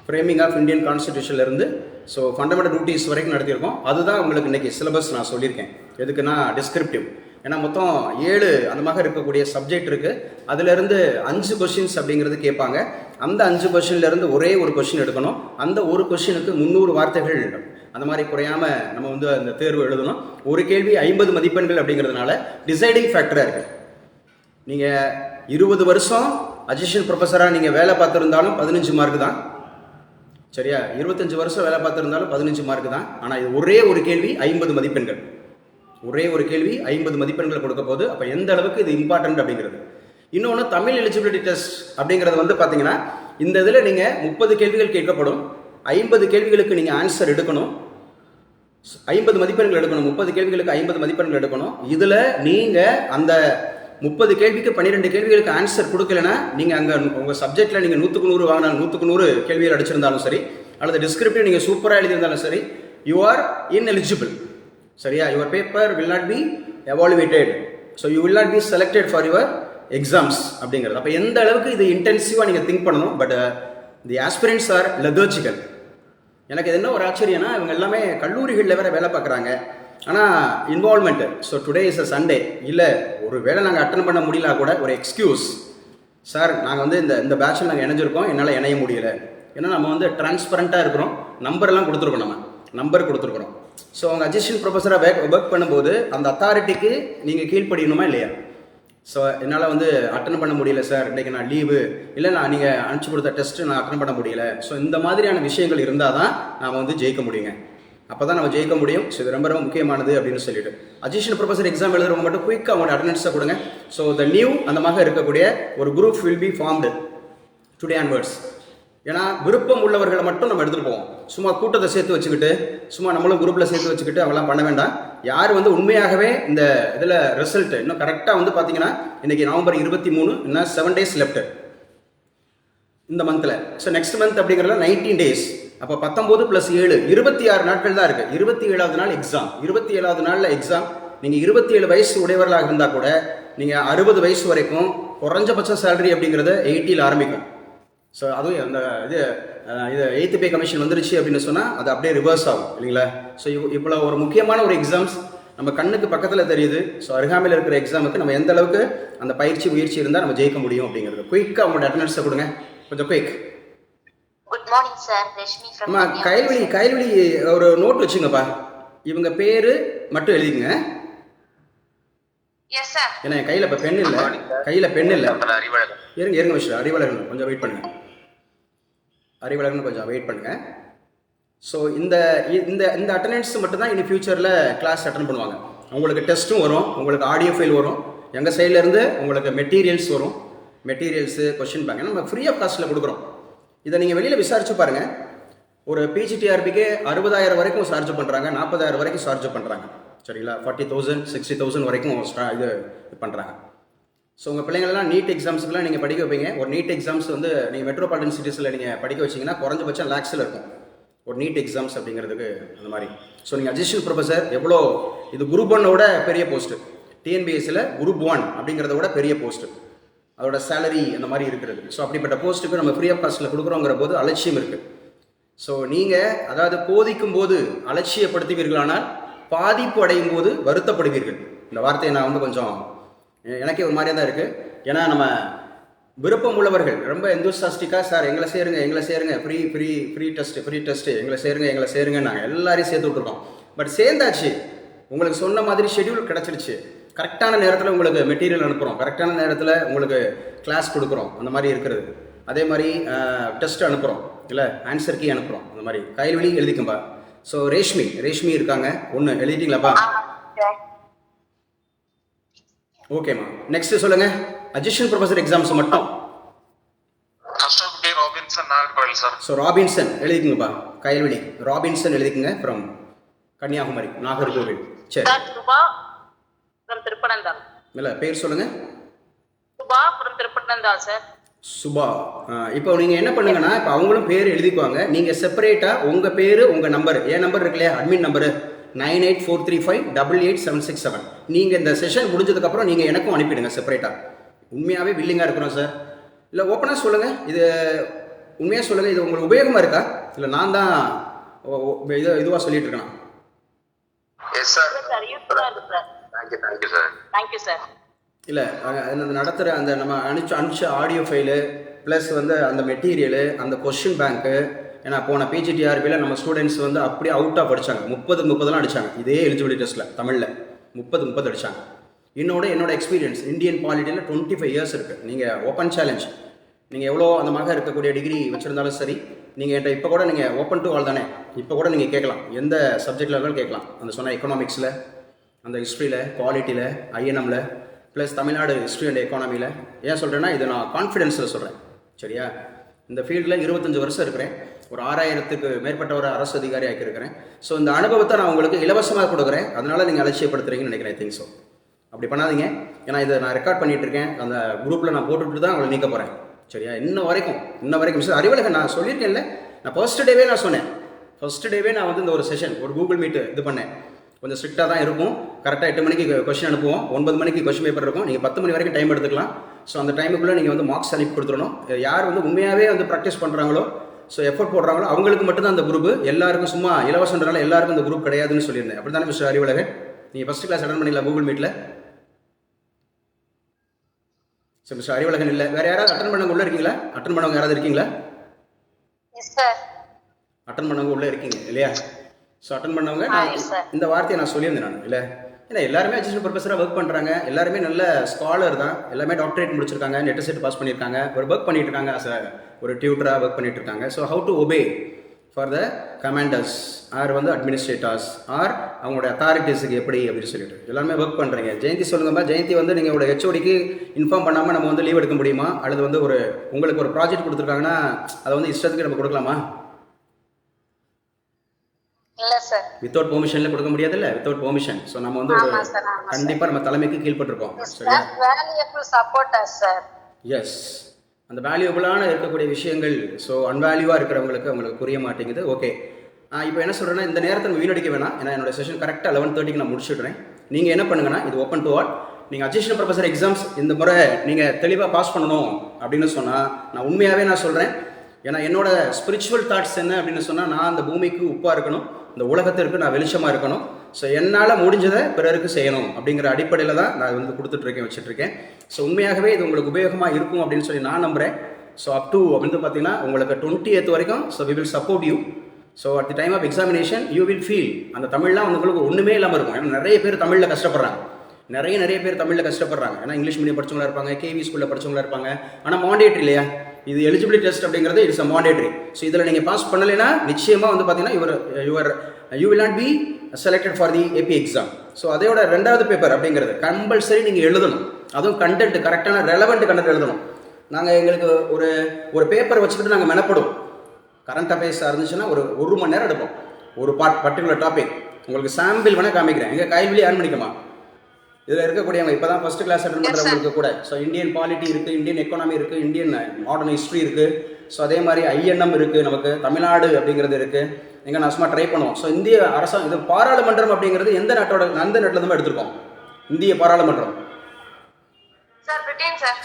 Framing of Indian கான்ஸ்டியூஷன்லேருந்து so fundamental duties வரைக்கும் நடத்தியிருக்கோம். அதுதான் உங்களுக்கு இன்றைக்கி சிலபஸ் நான் சொல்லியிருக்கேன். எதுக்குன்னா டிஸ்கிரிப்டிவ். ஏன்னா மொத்தம் 7 அந்த மாதிரி இருக்கக்கூடிய சப்ஜெக்ட் இருக்குது. அதிலேருந்து 5 கொஷின்ஸ் அப்படிங்கிறது கேட்பாங்க. அந்த 5 கொஷின்லேருந்து ஒரே ஒரு கொஷின் எடுக்கணும். அந்த ஒரு கொஷினுக்கு 300 வார்த்தைகள் அந்த மாதிரி குறையாமல் நம்ம வந்து அந்த தேர்வு எழுதணும். ஒரு கேள்வி 50 மதிப்பெண்கள் அப்படிங்கிறதுனால டிசைடிங் ஃபேக்டராக இருக்குது. நீங்கள் 20 வருஷம் அசிஸ்டன்ட் ப்ரொஃபஸராக நீங்கள் வேலை பார்த்துருந்தாலும் 15 மார்க்கு தான். சரியா? 25 வருஷம் வேலை பார்த்துருந்தாலும் 15 மார்க்கு தான். ஆனால் இது ஒரே ஒரு கேள்வி 50 மதிப்பெண்கள். ஒரே ஒரு கேள்வி 50 மதிப்பெண்கள் கொடுக்க போது. அப்போ எந்த அளவுக்கு இது இம்பார்ட்டன்ட் அப்படிங்கிறது. இன்னொன்று தமிழ் எலிஜிபிலிட்டி டெஸ்ட் அப்படிங்கிறது வந்து பார்த்தீங்கன்னா இந்த இதில் நீங்கள் 30 கேள்விகள் கேட்கப்படும். 50 கேள்விகளுக்கு நீங்கள் ஆன்சர் எடுக்கணும். 50 மதிப்பெண்கள் எடுக்கணும். 30 கேள்விகளுக்கு 50 மதிப்பெண்கள் எடுக்கணும். இதில் நீங்கள் அந்த 30 கேள்விக்கு 12 கேள்விகளுக்கு ஆன்சர் கொடுக்கலன்னா நீங்கள் அங்கே உங்கள் சப்ஜெக்டில் நீங்கள் 100க்கு 100 வாங்கினாலும் 100க்கு 100 கேள்விகள் அடிச்சிருந்தாலும் சரி, அல்லது டிஸ்கிரிப்டிவ் நீங்கள் சூப்பராக எழுதியிருந்தாலும் சரி, யூ ஆர் ineligible. சரியா? Your paper will not be evaluated. So you will not be selected for your exams அப்படிங்கிறது. அப்போ எந்த அளவுக்கு இது இன்டென்சிவாக நீங்கள் திங்க் பண்ணணும். But the aspirants are lethargical. எனக்கு இது என்ன ஒரு ஆச்சரியம்னா இவங்க எல்லாமே கல்லூரிகளில் வேறு வேலை பார்க்குறாங்க. ஆனால் involvement. So today is a Sunday. இல்லை ஒரு வேலை நாங்கள் அட்டன் பண்ண முடியல கூட ஒரு எக்ஸ்கியூஸ். சார் நாங்கள் வந்து இந்த பேட்சில் நாங்கள் இணைஞ்சிருக்கோம், என்னால் இணைய முடியலை. ஏன்னா நம்ம வந்து டிரான்ஸ்பரண்ட்டாக இருக்கிறோம். நம்பரெல்லாம் கொடுத்துருக்கோம். நம்ம நம்பர் கொடுத்துருக்குறோம். ஸோ அவங்க அசிஸ்டன்ட் ப்ரொஃபஸராக ஒர்க் பண்ணும்போது அந்த அத்தாரிட்டிக்கு நீங்கள் கீழ்ப்படியணுமா இல்லையா? ஸோ என்னால் வந்து அட்டன் பண்ண முடியல சார், இன்றைக்கி நான் லீவு, இல்லை நான் நீங்கள் அனுப்பிச்சி கொடுத்த டெஸ்ட்டு நான் அட்டன் பண்ண முடியல. ஸோ இந்த மாதிரியான விஷயங்கள் இருந்தால் தான் நாம் வந்து ஜெயிக்க முடியுங்க. அப்போ தான் நம்ம ஜெயிக்க முடியும். ஸோ இது ரொம்ப ரொம்ப முக்கியமானது அப்படின்னு சொல்லிட்டு அசிஸ்டன்ட் ப்ரொஃபஸர் எக்ஸாம் எழுதுறவங்க மட்டும் குயிக்காக அவங்களோட அட்டண்டன்ஸை கொடுங்க. ஸோ த நியூ அந்த மாதிரி இருக்கக்கூடிய ஒரு group will be formed today onwards. ஏன்னா விருப்பம் உள்ளவர்களை மட்டும் நம்ம எடுத்துகிட்டு போவோம். சும்மா கூட்டத்தை சேர்த்து வச்சுக்கிட்டு சும்மா நம்மளும் குரூப்பில் சேர்த்து வச்சுக்கிட்டு அவங்களாம் பண்ண வேண்டாம். யார் வந்து உண்மையாகவே இந்த இதில் ரிசல்ட் இன்னும் கரெக்டாக வந்து பார்த்தீங்கன்னா இன்றைக்கி நவம்பர் 23, இன்னும் 7 days லெஃப்ட் இந்த மந்தில். ஸோ நெக்ஸ்ட் மந்த் அப்படிங்கிறதுல 19 days. அப்போ 19 + 7 26 நாட்கள் தான் இருக்குது. 27வது நாள் எக்ஸாம். 27வது நாளில் எக்ஸாம். நீங்கள் 27 வயசு உடையவர்களாக இருந்தால் கூட நீங்கள் 60 வயசு வரைக்கும் குறைஞ்சபட்ச சேலரி அப்படிங்கிறது 80 ஆரம்பிக்கும். ஸோ அதுவும் அந்த இது 8th பே கமிஷன் வந்துருச்சு அப்படின்னு சொன்னால் அது அப்படியே ரிவர்ஸ் ஆகும் இல்லைங்களா? ஸோ இவ்வளோ ஒரு முக்கியமான ஒரு எக்ஸாம்ஸ் நம்ம கண்ணுக்கு பக்கத்தில் தெரியுது. ஸோ அருகாமையில் இருக்கிற எக்ஸாமுக்கு நம்ம எந்த அளவுக்கு அந்த முயற்சி இருந்தால் நம்ம ஜெயிக்க முடியும் அப்படிங்கிறது. குயிக்காக அவங்களோட அட்டண்டன்ஸை கொடுங்க, கொஞ்சம் quick. Good morning sir, Rashmi from அம்மா கைல்வெளி ஒரு நோட் வச்சுங்கப்பா. இவங்க பேர் மட்டும் எழுதிங்க. Yes sir. ஏன்னா என் கையில் இப்போ பென் இல்லை. இருங்க மிஸ்டர் அறிவழகன் கொஞ்சம் வெயிட் பண்ணுங்கள். அறிவழகன் கொஞ்சம் வெயிட் பண்ணுங்கள். ஸோ இந்த இந்த அட்டண்டன்ஸ் மட்டும் தான் இனி ஃபியூச்சரில் கிளாஸ் அட்டன் பண்ணுவாங்க. உங்களுக்கு டெஸ்ட்டும் வரும், உங்களுக்கு ஆடியோ ஃபைல் வரும், எங்கள் சைட்லேருந்து உங்களுக்கு மெட்டீரியல்ஸ் வரும். மெட்டீரியல்ஸு கொஷின் பேங்க் நம்ம ஃப்ரீ ஆஃப் காஸ்ட்டில் கொடுக்குறோம். இதை நீங்கள் வெளியில் விசாரிச்சு பாருங்கள். ஒரு பிஜிடிஆர்பிக்கு 60,000 வரைக்கும் சார்ஜ் பண்ணுறாங்க, 40,000 வரைக்கும் சார்ஜ் பண்ணுறாங்க. சரிங்களா? 40,000 60,000 வரைக்கும் இது பண்ணுறாங்க. ஸோ உங்கள் பிள்ளைங்களெல்லாம் நீட் எக்ஸாம்ஸுக்குலாம் நீங்கள் படிக்க வைப்பீங்க. ஒரு நீட் எக்ஸாம்ஸ் வந்து நீங்கள் மெட்ரோபாலிட்டன் சிட்டிஸில் நீங்கள் படிக்க வச்சிங்கன்னா குறைஞ்சபட்சம் லேக்ஸில் இருக்கும் ஒரு நீட் எக்ஸாம்ஸ் அப்படிங்கிறதுக்கு. அந்த மாதிரி ஸோ நீங்கள் அசிஸ்டன்ட் ப்ரொஃபஸர் எவ்வளோ இது குரூப் 1ஓட பெரிய போஸ்ட்டு. டிஎன்பிஎஸ்சியில் குரூப் 1 அப்படிங்கிறத விட பெரிய போஸ்ட்டு. அதோட சேலரி அந்த மாதிரி இருக்கிறது. ஸோ அப்படிப்பட்ட போஸ்ட்டுக்கு நம்ம ஃப்ரீ ஆஃப் காஸ்ட்டில் கொடுக்குறோங்கிற போது அலட்சியம் இருக்குது. ஸோ நீங்கள் அதாவது போதிக்கும் போது அலட்சியப்படுத்துவீர்களானால் பாதிப்பு அடையும் போது வருத்தப்படுவீர்கள். இந்த வார்த்தையை நான் வந்து கொஞ்சம் எனக்கே ஒரு மாதிரியாக தான் இருக்குது. ஏன்னா நம்ம விருப்பம் உள்ளவர்கள் ரொம்ப எந்தூசாஸ்டிக்காக சார் எங்களை சேருங்க ஃப்ரீ டெஸ்ட்டு எங்களை சேருங்க நாங்கள் எல்லாரையும் சேர்த்து விட்ருக்கோம். பட் சேர்ந்தாச்சு, உங்களுக்கு சொன்ன மாதிரி ஷெட்யூல் கிடச்சிருச்சு. கரெக்டான நேரத்தில் உங்களுக்கு மெட்டீரியல் அனுப்புகிறோம், கரெக்டான நேரத்தில் உங்களுக்கு கிளாஸ் கொடுக்குறோம். அந்த மாதிரி இருக்கிறது. அதே மாதிரி டெஸ்ட் அனுப்புகிறோம், இல்லை ஆன்சர் கீ அனுப்புகிறோம். அந்த மாதிரி கைல்வெளி எழுதிக்கும்பா. ஸோ ரேஷ்மி இருக்காங்க. ஒன்று எழுதிட்டீங்களாப்பா? ஓகேம்மா. நெக்ஸ்ட் சொல்லுங்க. அசிஸ்டன்ட் ப்ரொஃபஸர் எக்ஸாம்ஸ் மட்டும். ஸோ ராபின்சன் எழுதிக்குங்கப்பா. கைல்வெளி ராபின்சன் எழுதிக்குங்க. ஃப்ரம் கன்னியாகுமரி, நாகர்கோவில். சரி. சுபா ஃப்ரம் திருப்பனந்தாள். இல்லை பேர் சொல்லுங்க. Subha from Thiruppanandal sir. சுபா. இப்போ நீங்கள் என்ன பண்ணுங்கன்னா, இப்போ அவங்களும் பேர் எழுதிக்குவாங்க. நீங்கள் செப்பரேட்டாக உங்கள் பேர் உங்கள் நம்பர், என் நம்பர் இருக்கு இல்லையா, அட்மின் நம்பரு 9843588767. நீங்கள் இந்த செஷன் முடிஞ்சதுக்கப்புறம் நீங்கள் எனக்கும் அனுப்பிடுங்க செப்பரேட்டாக. உண்மையாகவே வில்லிங்காக இருக்கிறோம் சார். இல்லை ஓப்பனாக சொல்லுங்கள். இது உண்மையாக சொல்லுங்கள், இது உங்களுக்கு உபயோகமாக இருக்கா இல்லை நான் தான் இதுவாக சொல்லிட்டு இருக்கேன்? Yes sir. சார் யூஸ்ஃபுல்லா இருக்கு sir. Thank you sir. Thank you sir. இல்லை அந்த நடத்துகிற அந்த நம்ம அனுப்பிச்ச ஆடியோ ஃபைலு ப்ளஸ் வந்து அந்த மெட்டீரியலு, அந்த கொஷின் பேங்க்கு, ஏன்னா போன பிஜிடிஆர்பியில் நம்ம ஸ்டூடெண்ட்ஸ் வந்து அப்படியே அவுட்டாக படித்தாங்க. 30 அடித்தாங்க இதே எலிஜிபிலிட்டி டெஸ்ட்டில். தமிழில் 30 அடித்தாங்க. என்னோட எக்ஸ்பீரியன்ஸ் இந்தியன் பாலிட்டியில் 25 இயர்ஸ் இருக்குது. நீங்கள் ஓப்பன் சேலஞ்ச், நீங்கள் எவ்வளோ அந்த மாதிரி இருக்கக்கூடிய டிகிரி வச்சுருந்தாலும் சரி, நீங்கள் என்கிட்ட இப்போ கூட நீங்கள் ஓப்பன் டு ஆல் தானே, இப்போ கூட நீங்கள் கேட்கலாம், எந்த சப்ஜெக்டில் இருந்தாலும் கேட்கலாம். அந்த சொன்ன எக்கனாமிக்ஸில், அந்த ஹிஸ்ட்ரியில், குவாலிட்டியில், ஐஎன்எம்மில், ப்ளஸ் தமிழ்நாடு ஹிஸ்ட்ரி அண்ட் எக்கானமியில். ஏன் சொல்கிறேன்னா இது நான் கான்ஃபிடென்ஸில் சொல்கிறேன், சரியா? இந்த ஃபீல்டில் 25 வருஷம் இருக்கிறேன். ஒரு 6000க்கு மேற்பட்ட ஒரு அரசு அதிகாரி ஆக்கியிருக்கிறேன். ஸோ இந்த அனுபவத்தை நான் உங்களுக்கு இலவசமாக கொடுக்குறேன். அதனால் நீங்கள் அலட்சியப்படுத்துறீங்கன்னு நினைக்கிறேன். I think so. அப்படி பண்ணாதீங்க. ஏன்னா இதை நான் ரெக்கார்ட் பண்ணிகிட்டு இருக்கேன். அந்த குரூப்பில் நான் போட்டுவிட்டு தான் அவங்களை நீக்க போகிறேன், சரியா? இன்ன வரைக்கும் மிஸ்டர் அறிவழகன், நான் சொல்லியிருக்கேன்ல, நான் ஃபர்ஸ்ட் டேவே நான் சொன்னேன். ஃபர்ஸ்ட் டேவே நான் வந்து இந்த ஒரு செஷன், ஒரு கூகுள் மீட் இது பண்ணேன். கொஞ்சம் ஸ்ட்ரிக்டாக தான் இருக்கும். கரெக்டாக 8 மணிக்கு கொஸ்டின் அனுப்புவோம், 9 மணிக்கு கொஸ்டின் பேப்பர் இருக்கும். நீங்கள் 10 மணி வரைக்கும் டைம் எடுத்துக்கலாம். ஸோ அந்த டைமுக்குள்ளே நீங்கள் வந்து மார்க்ஸ் அனுப்பி கொடுத்துடணும். யார் வந்து உண்மையாகவே வந்து ப்ராக்டிஸ் பண்ணுறாங்களோ, ஸோ எஃபர்ட் போடுறாங்களோ அவங்களுக்கு மட்டும்தான் அந்த குரூப். எல்லாருக்கும் சும்மா இலவசன்றனால எல்லாருக்கும் இந்த குரூப் கிடையாதுன்னு சொல்லியிருந்தேன். அப்படி தானே மிஸ்டர் அறிவழகன்? நீங்கள் ஃபஸ்ட் கிளாஸ் அட்டன் பண்ணிக்கலாம் கூகுள் மீட்டில். சரி மிஸ்டர் அறிவழகன் இல்லை, வேறு யாராவது அட்டன் பண்ணவங்க உள்ளே இருக்கீங்களா? அட்டன் பண்ணவங்க யாராவது இருக்கீங்களா? அட்டன் பண்ணவங்க உள்ளே இருக்கீங்க இல்லையா? ஸோ அட்டன் பண்ணவங்க இந்த வார்த்தையை நான் சொல்லியிருந்தேன் நான், இல்லை ஏன்னா எல்லாருமே அசிஸ்டன்ட் ப்ரொஃபஸராக ஒர்க் பண்ணுறாங்க. எல்லாருமே நல்ல ஸ்காலர் தான். எல்லாமே டாக்டரேட் முடிச்சிருக்காங்க, நெட் செட் பாஸ் பண்ணியிருக்காங்க, ஒரு ஒர்க் பண்ணிட்டு இருக்காங்க, ஒரு டியூட்டராக ஒர்க் பண்ணிட்டு இருக்காங்க. So how to obey for the commanders or வந்து அட்மினிஸ்ட்ரேட்டர்ஸ் ஆர் அவங்களோட அத்தாரிட்டிஸுக்கு எப்படி அப்படின்னு சொல்லிட்டு எல்லாருமே ஒர்க் பண்ணுறீங்க. ஜெயந்தி சொல்லுங்கம்மா. ஜெயந்தி வந்து நீங்கள் உங்களோட ஹெச்ஓடிக்கு இன்ஃபார்ம் பண்ணாமல் நம்ம வந்து லீவ் எடுக்க முடியுமா? அல்லது வந்து உங்களுக்கு ஒரு ப்ராஜெக்ட் கொடுத்துருக்காங்கன்னா அதை வந்து இஷ்டத்துக்கு நம்ம கொடுக்கலாமா? இல்ல சார். வித்தவுட் பெர்மிஷன்ல கொடுக்க முடியாதுல்ல, வித்தவுட் பெர்மிஷன். சோ நம்ம வந்து கண்டிப்பா நம்ம தலைமைக்கு கீழ்ப்பட்டிருக்கோம். சரியா? Valuable supporters sir. எஸ், அந்த வேல்யூபிளான இருக்கக்கூடிய விஷயங்கள் ஸோ அன்வேல்யூவாக இருக்கிறவங்களுக்கு அவங்களுக்கு புரிய மாட்டேங்குது. ஓகே, இப்போ என்ன சொல்கிறேன்னா, இந்த நேரத்தை நம்ம வீணடிக்க வேணாம். ஏன்னா என்னோட செஷன் கரெக்டாக 11:30க்கு நான் முடிச்சுடுறேன். நீங்கள் என்ன பண்ணுங்கன்னா, இது ஓப்பன் டு ஆல். நீங்கள் அசிஸ்டன்ட் ப்ரொஃபஸர் எக்ஸாம்ஸ் இந்த முறை நீங்கள் தெளிவாக பாஸ் பண்ணணும் அப்படின்னு சொன்னால் நான் உண்மையாகவே நான் சொல்கிறேன். ஏன்னா என்னோட ஸ்பிரிச்சுவல் தாட்ஸ் என்ன அப்படின்னு சொன்னால், நான் அந்த பூமிக்கு உப்பாக இருக்கணும், இந்த உலகத்திற்கு நான் வெளிச்சமாக இருக்கணும். ஸோ என்னால் முடிஞ்சதை பிறருக்கு செய்யணும் அப்படிங்கிற அடிப்படையில் தான் நான் வந்து கொடுத்துட்ருக்கேன், வச்சுட்ருக்கேன். ஸோ உண்மையாகவே இது உங்களுக்கு உபயோகமாக இருக்கும் அப்படின்னு சொல்லி நான் நம்புகிறேன். ஸோ அப் டு வந்து பார்த்தீங்கன்னா உங்களுக்கு 20th வரைக்கும் so we will support you. So at the time of examination you will feel அந்த தமிழ்லாம் உங்களுக்கு ஒன்றுமே இல்லாமல் இருக்கும். ஏன்னா நிறைய பேர் தமிழில் கஷ்டப்படுறாங்க, நிறைய பேர் தமிழில் கஷ்டப்படுறாங்க. ஏன்னா இங்கிலீஷ் மீடியம் படிச்சவங்களா இருப்பாங்க, கேவி ஸ்கூலில் படிச்சவங்களா இருப்பாங்க. ஆனால் மாண்டேட்ரி இல்லையா, இது எலிஜிபிலிட்டி டெஸ்ட் அப்படிங்கிறது இட்ஸ் அ மாண்டேட்ரி. ஸோ இதில் நீங்கள் பாஸ் பண்ணலைன்னா நிச்சயமாக வந்து பார்த்தீங்கன்னா you will not be selected for the AP exam. So அதையோட 2வது பேப்பர் அப்படிங்கிறது கம்பல்சரி நீங்கள் எழுதணும். அதுவும் கண்டென்ட் கரெக்டான ரெலவெண்ட் கண்டென்ட் எழுதணும். நாங்கள் எங்களுக்கு ஒரு பேப்பர் வச்சுக்கிட்டு நாங்கள் மெனப்படுவோம். கரண்ட் அஃபேர்ஸாக இருந்துச்சுன்னா ஒரு மணி நேரம் எடுப்போம், ஒரு பர்டிகுலர் டாபிக். உங்களுக்கு சாம்பிள் வேணால் காமிக்கிறேன். எங்கள் கைவிலி ஆன் பண்ணிக்கமா இதில் இருக்கக்கூடியவங்க இப்போ தான் ஃபஸ்ட் கிளாஸ் அட்டன் பண்ணுறவங்களுக்கு கூட ஸோ இந்தியன் பாலிட்டி இருக்குது, இந்தியன் எக்கானமி இருக்குது, இந்தியன் மாடர்ன் ஹிஸ்ட்ரி இருக்குது. ஸோ அதே மாதிரி ஐஎன்எம் இருக்குது, நமக்கு தமிழ்நாடு அப்படிங்கிறது இருக்குது. எங்கே நான் சும்மா ட்ரை பண்ணுவோம். ஸோ இந்திய அரசாங்கம் இது பாராளுமன்றம் அப்படிங்கிறது எந்த நாட்டில் இருந்து எடுத்திருக்கோம்? இந்திய பாராளுமன்றம்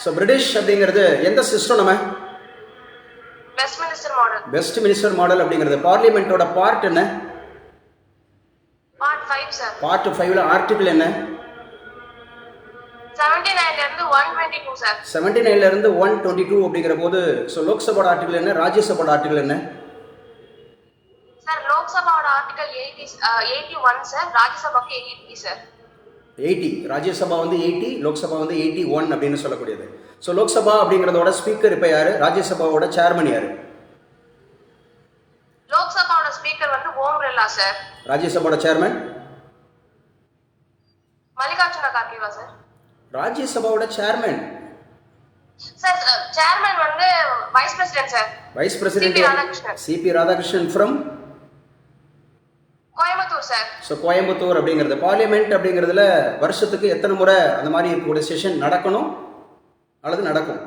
ஸோ பிரிட்டிஷ் அப்படிங்கிறது எந்த சிஸ்டம்? நம்ம வெஸ்ட் மினிஸ்டர் மாடல் அப்படிங்கிறது. பார்லிமெண்டோட பார்ட் என்ன? பார்ட் 5ல ஆர்டிகிள் என்ன? 79ல இருந்து 122 அப்படிங்கிற போது ஸோ லோக்சபாவோட ஆர்டிகிள் என்ன, ராஜ்யசபாவோட ஆர்டிகிள் என்ன? சார் லோக்சபாவோட ஆர்டிகல் 81 சார், ராஜ்யசபாக்கு 83 சார். 80, ராஜ்யசபா வந்து 80, லோக்சபா வந்து 81 அப்படின்னு சொல்லக்கூடியது. ஸோ லோக்சபா அப்படிங்கிறதோட ஸ்பீக்கர் இப்போ யாரு? ராஜ்யசபாவோட சேர்மன் யாரு? லோக்சபாவோட ஸ்பீக்கர் வந்து ஓம் பிர்லா சார். ராஜ்யசபாவோட சேர்மன் மல்லிகார்ஜுன கார்கேவா சார். ராஜ்யசபாவோட சேர்மன் சார், சேர்மன் வந்து vice president sir. Vice president CP Radhakrishnan from Coimbatore sir. So Coimbatore அப்படிங்கிறது. பார்லிமெண்ட் அப்படிங்கிறதுல வருஷத்துக்கு எத்தனை முறை அந்த மாதிரி இருக்கக்கூடிய செஷன் நடக்கணும் அல்லது நடக்கும்?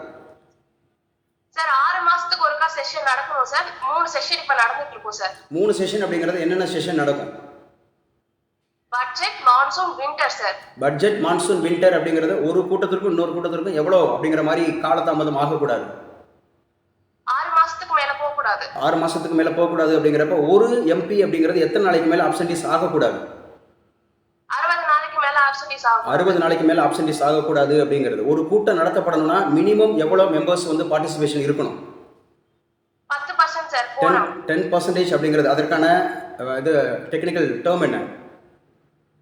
சார் 6 மாசத்துக்கு ஒருக்கா செஷன் நடக்கணும் சார். 3 செஷன் இப்ப நடந்துட்டு இருக்கும் சார். 3 செஷன் அப்படிங்கிறது என்னென்ன செஷன் நடக்கும்? Budget, monsoon, winter sir. Budget, monsoon, winter அப்படிங்கிறது ஒரு கூட்டத்திற்கும் இன்னொரு கூட்டத்திற்கும் எவ்வளோ அப்படிங்கிற மாதிரி காலதாமதம் ஆகக்கூடாது. 6 மாசத்துக்கு மேல போகக்கூடாது. 6 மாசத்துக்கு மேல போகக்கூடாது அப்படிங்கிறப்ப ஒரு எம்பி அப்படிங்கிறது எத்தனை நாளைக்கு மேல ஆப்சன்டீஸ் ஆகக்கூடாது? 60 நாளைக்கு மேல ஆப்சன்டீஸ் ஆகும். 60 நாளைக்கு மேல ஆப்சன்டீஸ் ஆகக்கூடாது அப்படிங்கிறது. ஒரு கூட்டம் நடத்தப்படணும்னா மினிமம் எவ்வளவு மெம்பர்ஸ் வந்து பார்ட்டிசிபேஷன் இருக்கணும்? 10% சார். போகணும். 10% அப்படிங்கிறது அதற்கான இது டெக்னிக்கல் டேர்ம் என்ன?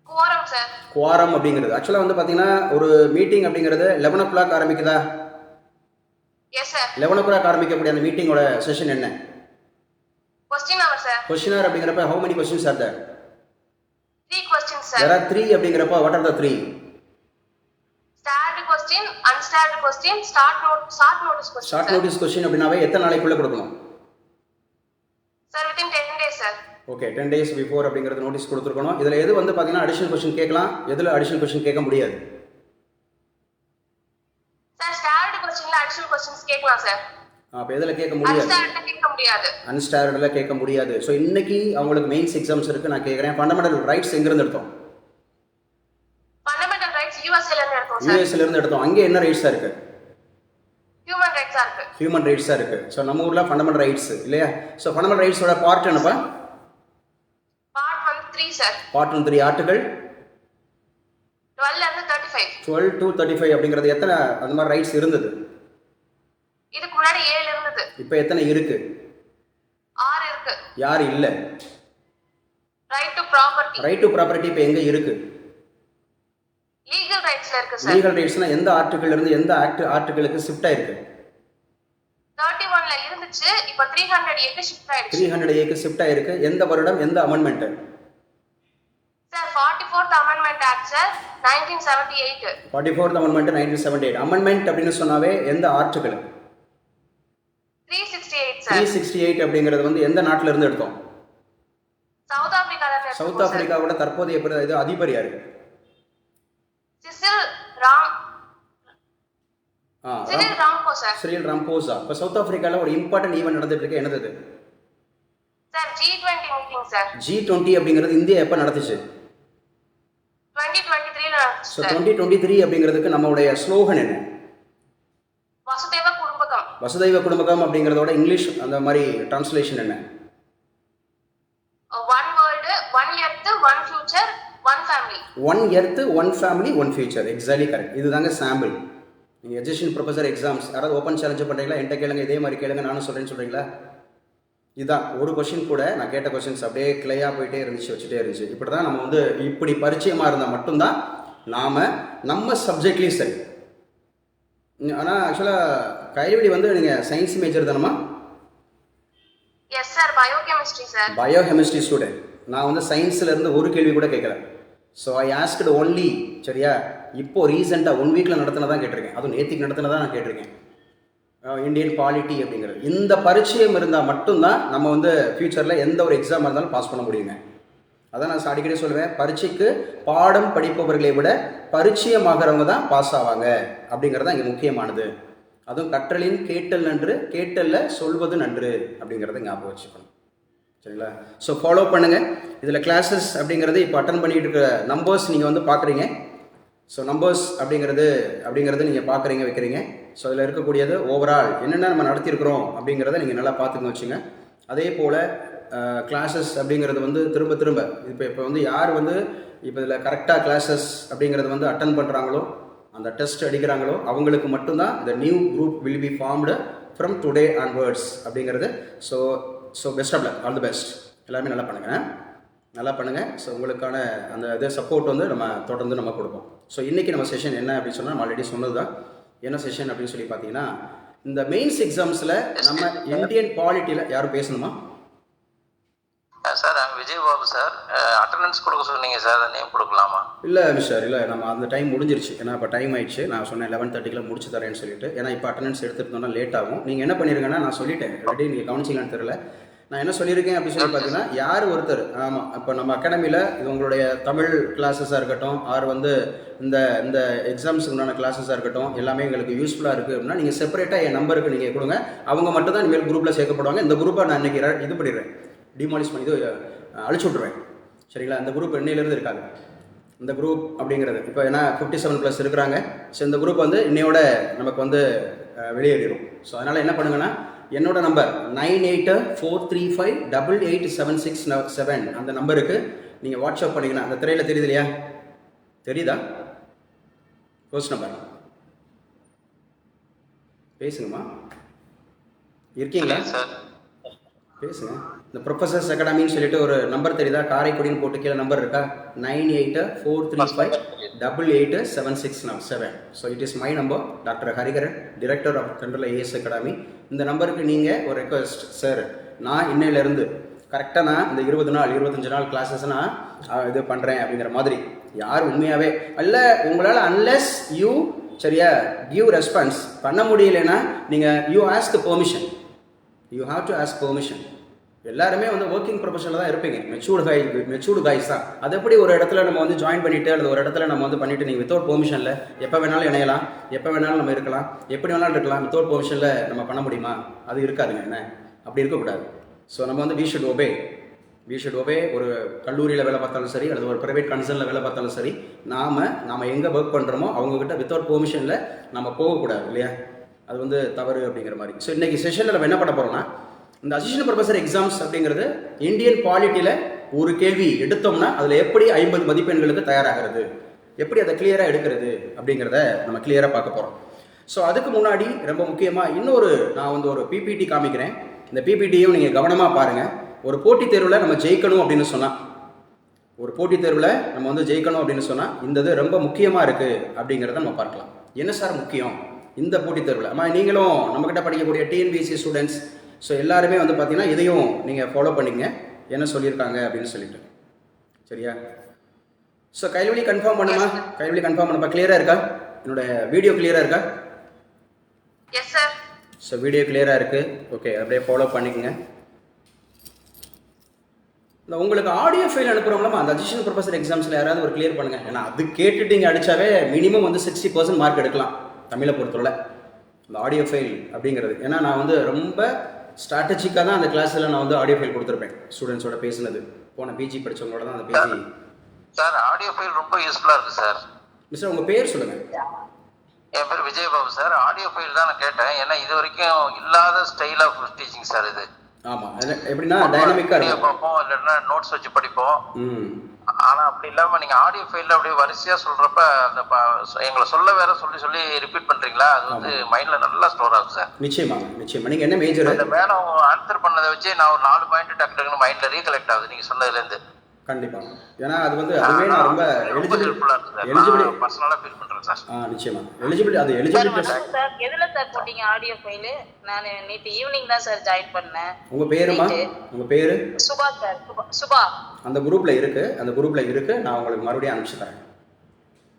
Quorum sir. குவாரம் அப்படிங்கிறது ஆக்சுவலாக வந்து பார்த்தீங்கன்னா ஒரு மீட்டிங் அப்படிங்கிறது 11 o'clock ஆரம்பிக்குதா? Yes sir. 11 o'clock ஆரம்பிக்கக்கூடிய அந்த மீட்டிங்கோட செஷன் என்ன? கொஸ்டின் அவர் சார். கொஸ்டின் hour அப்படிங்கிறப்ப how many questions are there? 3 questions sir. There are 3 அப்படிங்கிறப்ப what are the 3? Starred question, unstarred question, short notice question. Short sir. Notice question அப்படின்னாவே எத்தனை நாளைக்குள்ள கொடுக்கணும்? Sir, within 10 days sir. Okay 10 days before அப்படிங்கிறது notice கொடுத்துருக்கணும். இதில் எது வந்து பார்த்தீங்கன்னா அடிஷனல் கொஸ்டின் கேட்கலாம், எதில் அடிஷனல் கொஸ்டின் கேட்க முடியாது? Sir, starred questionல additional questions கேட்கலாம் sir. அப்போ எதில் கேட்க முடியாது? unstarredல கேட்க முடியாது. அன்ஸ்டார்டில் கேட்க முடியாது. ஸோ இன்னைக்கு அவங்களுக்கு மெயின்ஸ் எக்ஸாம்ஸ் இருக்குது. நான் கேட்குறேன் ஃபண்டமெண்டல் ரைட்ஸ் எங்கேருந்து எடுத்தோம்? Fundamental rights USA ல இருந்து எடுத்தோம் sir. யூஎஸ்ல இருந்து எடுத்தோம். அங்கே என்ன ரைட்ஸாக இருக்குது? Human rights ஆ இருக்கு. ஹியூமன் ரைட்ஸாக இருக்குது. ஸோ நம்ம ஊரில் ஃபண்டமெண்டல் ரைட்ஸ் இல்லையா? ஸோ ஃபண்டமெண்டல் ரைட்ஸோட பார்ட் என்னப்பா? Part 1 3 sir. பார்ட் 1 3 ஆர்டிகல் 12 ல இருந்து 35. 12 to 35 அப்படிங்கிறது எத்தனை அந்த மாதிரி ரைட்ஸ் இருந்தது? இதுக்கு முன்னாடி 7 இருந்தது. இப்போ எத்தனை இருக்கு? 6 இருக்கு. யார் இல்லை? Right to property. Right to property இப்போ எங்கே இருக்கு? Legal rightsல இருக்கு sir. லீகல் ரைட்ஸ்னா எந்த ஆர்டிகல்ல இருந்து எந்த ஆர்டிகளுக்கு ஷிஃப்ட் ஆயிருக்கு? 31 ல இருந்துச்சு, இப்போ 300A க்கு ஷிஃப்ட் ஆயிடுச்சு. 300A க்கு ஷிஃப்ட் ஆயிருக்கு. எந்த வருடம், எந்த amendment? Sir, 44th Amendment Act sir, 1978. 44th amendment 1978. Amendment அப்படின்னு சொன்னாவே எந்த ஆர்டிகல்? 368 sir. 368 அப்படிங்கிறது வந்து எந்த நாட்டில இருந்து எடுத்தோம்? சவுத் ஆப்பிரிக்கால இருந்து எடுத்தோம் சவுத் ஆப்பிரிக்காவோட தற்போதைய இது அதிபர் யாரு? Cyril Ramaphosa sir. Cyril Ramaphosa. இப்போ சவுத் ஆப்பிரிக்கால ஒரு இம்பார்ட்டன்ட் ஈவென்ட் நடந்துட்டு இருக்கு. என்னது? Sir, G20 meeting sir. G20 அப்படிங்கிறது இந்தியா எப்ப நடந்துச்சு? 2023 ல நடந்துச்சு ஸோ sir. 2023 அப்படிங்கிறதுக்கு நம்மளுடைய ஸ்லோகன் என்ன? வசுதேவ குடும்பகம். வசுதைவ குடும்பகம் அப்படிங்கிறதோட இங்கிலீஷ் அந்த மாதிரி டிரான்ஸ்லேஷன் என்ன? One world, one earth, one future, one family. One earth, one family, one future. Exactly correct. இதுதாங்க சாம்பிள். நீங்கள் எஜுகேஷன் ப்ரொஃபஸர் எக்ஸாம்ஸ் யாராவது ஓப்பன் சேலஞ்சு பண்ணுறீங்களா? என்கிட்ட கேளுங்க, இதே மாதிரி கேளுங்க, நானும் சொல்கிறேன்னு சொல்கிறீங்களா? இதுதான் ஒரு கொஷின் கூட நான் கேட்ட கொஷின்ஸ் அப்படியே கிளையாக போயிட்டே இருந்துச்சு, வச்சுட்டே இருந்துச்சு. இப்படி தான் நம்ம வந்து இப்படி பரிச்சயமாக இருந்தால் மட்டும்தான் நாம் நம்ம சப்ஜெக்ட்லேயும் சரி. ஆனால் ஆக்சுவலாக கைவெளி வந்து நீங்கள் சயின்ஸ் மேஜர் தானம்மா? Yes sir, biochemistry sir. Biochemistry student. நான் வந்து சயின்ஸ்லேருந்து ஒரு கேள்வி கூட கேட்கல. ஸோ ஐ ஆஸ்க்டு ஒன்லி, சரியா, இப்போ ரீசெண்டாக 1 வீக்கில் நடத்தினதான் கேட்டிருக்கேன். அதுவும் நேத்திக்கு நடத்தினதான் நான் கேட்டிருக்கேன். இந்தியன் பாலிட்டி அப்படிங்கிறது. இந்த பரிச்சயம் இருந்தால் மட்டும்தான் நம்ம வந்து ஃப்யூச்சரில் எந்த ஒரு எக்ஸாம் இருந்தாலும் பாஸ் பண்ண முடியுங்க. அதான் நான் அடிக்கடி சொல்லுவேன், பரீட்சைக்கு பாடம் படிப்பவர்களை விட பரிச்சயமாகறவங்க தான் பாஸ் ஆவாங்க அப்படிங்கிறது இங்கே முக்கியமானது. அதுவும் கற்றலின் கேட்டல் நன்று, கேட்டல்ல சொல்வது நன்று அப்படிங்கிறத ஞாபகம் வச்சுக்கணும். சரிங்களா? ஸோ ஃபாலோ பண்ணுங்கள். இதில் கிளாஸஸ் அப்படிங்கிறது இப்போ அட்டன் பண்ணிகிட்டு இருக்கிற நம்பர்ஸ் நீங்கள் வந்து பார்க்குறீங்க. ஸோ நம்பர்ஸ் அப்படிங்கிறது நீங்கள் பார்க்குறீங்க, வைக்கிறீங்க. ஸோ அதில் இருக்கக்கூடியது ஓவரால் என்னென்ன நம்ம நடத்தியிருக்கிறோம் அப்படிங்கிறத நீங்கள் நல்லா பார்த்துங்க வச்சுங்க. அதே போல் கிளாஸஸ் அப்படிங்கிறது வந்து திரும்ப இப்போ வந்து யார் வந்து இப்போ இதில் கரெக்டாக கிளாஸஸ் அப்படிங்கிறது வந்து அட்டன் பண்ணுறாங்களோ, அந்த டெஸ்ட் அடிக்கிறாங்களோ, அவங்களுக்கு மட்டும்தான் இந்த new group will be formed from today onwards அப்படிங்கிறது. So best of luck, all the best. எல்லாருமே நல்லா பண்ணுங்கள். ஸோ உங்களுக்கான அந்த இது சப்போர்ட் வந்து நம்ம தொடர்ந்து நம்ம கொடுப்போம். ஸோ இன்றைக்கி நம்ம செஷன் என்ன அப்படின்னு சொன்னால், நம்ம ஆல்ரெடி சொன்னது தான். என்ன செஷன் அப்படின்னு சொல்லி பார்த்தீங்கன்னா, இந்த மெயின்ஸ் எக்ஸாம்ஸில் நம்ம இந்தியன் பாலிட்டியில் யாரும் பேசணுமா? Sir, Vijay Babu sir, attendance கொடுக்க சொன்னீங்க சார், நேம் கொடுக்கலாமா? இல்லை மிஸ்டர், இல்லை, நம்ம அந்த டைம் முடிஞ்சிருச்சு. ஏன்னா இப்போ டைம் ஆயிடுச்சு. நான் சொன்னேன் 11:30 முடிச்சு தரேன்னு சொல்லிட்டு. ஏன்னா இப்போ அட்டெண்டன்ஸ் எடுத்துகிட்டோம்னா லேட் ஆகும். நீங்கள் என்ன பண்ணிருங்கன்னா, நான் சொல்லிட்டேன் ஆல்ரெடி, நீங்கள் கவனிச்சிங்களான்னு தெரியல. நான் என்ன சொல்லியிருக்கேன் அப்படின்னு சொல்லி பார்த்தீங்கன்னா, யார் ஒருத்தர், ஆமாம், இப்போ நம்ம அகாடமியில் இது உங்களுடைய தமிழ் கிளாஸஸாக இருக்கட்டும், ஆர் வந்து இந்த எக்ஸாம்ஸுக்கு உண்டான கிளாஸஸாக இருக்கட்டும், எல்லாமே எங்களுக்கு யூஸ்ஃபுல்லாக இருக்குது அப்படின்னா நீங்கள் செப்பரேட்டாக என் நம்பருக்கு நீங்கள் கொடுங்க. அவங்க மட்டும் தான் இனிமேல் குரூப்பில் சேர்க்கப்படுவாங்க. இந்த குரூப்பை நான் இன்றைக்கி இது பண்ணிடுறேன், டிமாலிஷ் பண்ணி அழிச்சு விட்ருவேன். சரிங்களா? இந்த குரூப் இன்னையிலேருந்து இருக்காது. இந்த குரூப் அப்படிங்கிறது இப்போ ஏன்னா 57+ இருக்கிறாங்க. ஸோ இந்த குரூப் வந்து இன்னையோட நமக்கு வந்து வெளியேறிடும். ஸோ அதனால் என்ன பண்ணுங்கன்னா, என்னோட நம்பர் 9843588767 அந்த நம்பருக்கு நீங்கள் வாட்ஸ்அப் பண்ணிங்கன்னா அந்த திரையில் தெரியுது இல்லையா, தெரியுதா? ஃபர்ஸ்ட் நம்பர் பேசுங்கம்மா, இருக்கீங்களா? சார் பேசுங்க. இந்த ப்ரொஃபசர்ஸ் அகாடமின்னு சொல்லிட்டு ஒரு நம்பர் தெரியுதா? காரைக்குடின்னு போட்டு கீழே நம்பர் இருக்கா? 9843588767. So it is my number. Doctor Hariharan, director of central AS academy. இந்த நம்பருக்கு நீங்கள் ஒரு ரெக்வஸ்ட், சார் நான் இன்னையிலேருந்து கரெக்டாக நான் இந்த 20 நாள் 25 நாள் கிளாஸஸ் நான் இது பண்ணுறேன் அப்படிங்கிற மாதிரி யார் உண்மையாகவே அல்ல உங்களால் அன்லெஸ் யூ சரியா கிவ் ரெஸ்பான்ஸ் பண்ண முடியலைன்னா நீங்கள் you ask permission. You have to ask permission. எல்லாருமே வந்து ஒர்க்கிங் ப்ரொஃபஷனில் தான் இருப்பீங்க, மெச்சூர்டு கைஸ் தான். அது எப்படி ஒரு இடத்துல நம்ம வந்து ஜாயின் பண்ணிவிட்டு அல்லது ஒரு இடத்துல நம்ம வந்து பண்ணிவிட்டு நீங்கள் வித்தவுட் பெர்மிஷனில் எப்போ வேணாலும் இணையலாம், எப்போ வேணாலும் நம்ம இருக்கலாம், எப்படி வேணாலும் இருக்கலாம், வித்தவுட் பெர்மிஷனில் நம்ம பண்ண முடியுமா? அது இருக்காதுங்க. என்ன அப்படி இருக்கக்கூடாது. ஸோ நம்ம வந்து வி ஷுட் ஒபே. ஒரு கல்லூரியில் வேலை பார்த்தாலும் சரி அல்லது ஒரு ப்ரைவேட் கன்சர்னில் வேலை பார்த்தாலும் சரி, நாம் எங்கே ஒர்க் பண்ணுறோமோ அவங்கக்கிட்ட வித்தவுட் பெர்மிஷனில் நம்ம போகக்கூடாது இல்லையா? அது வந்து தவறு அப்படிங்கிற மாதிரி. ஸோ இன்றைக்கி செஷனில் நம்ம என்ன பண்ண போகிறோம்னா, இந்த அசிஸ்டன்ட் ப்ரொஃபசர் எக்ஸாம்ஸ் அப்படிங்கிறது இந்தியன் பாலிட்டியில் ஒரு கேள்வி எடுத்தோம்னா அதில் எப்படி 50 மதிப்பெண்களுக்கு தயாராகிறது, எப்படி அதை கிளியராக எடுக்கிறது அப்படிங்கிறத நம்ம கிளியராக பார்க்க போகிறோம். ஸோ அதுக்கு முன்னாடி ரொம்ப முக்கியமாக நான் வந்து ஒரு பிபிடி காமிக்கிறேன். இந்த பிபிடியும் நீங்கள் கவனமாக பாருங்கள். ஒரு போட்டித் தேர்வில் நம்ம ஜெயிக்கணும் அப்படின்னு சொன்னால் இந்த இது ரொம்ப முக்கியமாக இருக்குது அப்படிங்கிறத நம்ம பார்க்கலாம். என்ன சார் முக்கியம் இந்த போட்டித் தேர்வில்? நீங்களும் நம்மக்கிட்ட படிக்கக்கூடிய டிஎன்பிஎஸ்சி ஸ்டூடெண்ட்ஸ் ஸோ எல்லாருமே வந்து பார்த்தீங்கன்னா இதையும் நீங்கள் ஃபாலோ பண்ணிங்க என்ன சொல்லியிருக்காங்க அப்படின்னு சொல்லிட்டு, சரியா? ஸோ கைவழி கன்ஃபார்ம் பண்ணுப்பா. கிளியராக இருக்கா? என்னோட வீடியோ கிளியராக இருக்கா? Yes sir. ஸோ வீடியோ கிளியராக இருக்குது. ஓகே, அப்படியே ஃபாலோ பண்ணிக்கோங்க. இந்த உங்களுக்கு ஆடியோ ஃபைல் அனுப்புகிறோம்லாமா அந்த அசிஸ்டன்ட் ப்ரொஃபசர் எக்ஸாம்ஸில் யாராவது ஒரு கிளியர் பண்ணுங்கள். ஏன்னா அது கேட்டுட்டு இங்கே அடித்தாவே மினிமம் வந்து 60% மார்க் எடுக்கலாம் தமிழை பொறுத்தவரை இந்த ஆடியோ ஃபைல் அப்படிங்கிறது. ஏன்னா நான் வந்து ரொம்ப ஸ்ட்ராட்டஜிக்காக தான் அந்த கிளாஸில் நான் வந்து ஆடியோ ஃபைல் கொடுத்துருப்பேன். ஸ்டூடெண்ட்ஸோட பேசுனது போன பிஜி படித்தவங்களோட தான் அந்த பிஜி. சார் ஆடியோ ஃபைல் ரொம்ப யூஸ்ஃபுல்லாக இருக்குது சார். மிஸ்டர் உங்கள் பேர் சொல்லுங்கள். என் பேர் விஜயபாபு சார். ஆடியோ ஃபைல் தான் நான் கேட்டேன். ஏன்னா இது வரைக்கும் இல்லாத ஸ்டைல் ஆஃப் டீச்சிங் சார் இது. ஆமாம், எப்படின்னா டைனமிக்காக இருக்கும். பார்ப்போம், இல்லைன்னா நோட்ஸ் வச்சு படிப்போம். ஆனால் அப்படி இல்லாமல் நீங்கள் ஆடியோ ஃபைலில் அப்படியே வரிசையாக சொல்கிறப்ப அந்த எங்களை சொல்லி ரிப்பீட் பண்ணுறீங்களா? அது வந்து மைண்டில் நல்லா ஸ்டோர் ஆகும் சார். நிச்சயமா. நீங்கள் என்ன மேஜர்? அந்த மேடம் ஆன்சர் பண்ணதை வச்சு நான் ஒரு 4 பாயிண்ட் டக்குன்னு மைண்டில் ரீகலெக்ட் ஆகுது நீங்கள் சொன்னதுலேருந்து. கண்டிப்பாக. ஏன்னா அது வந்து அதுவே நான் ரொம்ப பர்சனலா ஃபீல் பண்றேன் சார். நிச்சயமா எலிஜிபிலிட்டி சார். எதுல சார் போட்டீங்க ஆடியோ ஃபைல்? நான் நேத்து ஈவினிங் தான் சார் ஜாயின் பண்ணேன். உங்க பேருமா? உங்க பேரு? சுபா சார். சுபா. அந்த குரூப்ல இருக்கு. நான் உங்களுக்கு மறுபடியும் அனுப்பிச்சு தரேன்.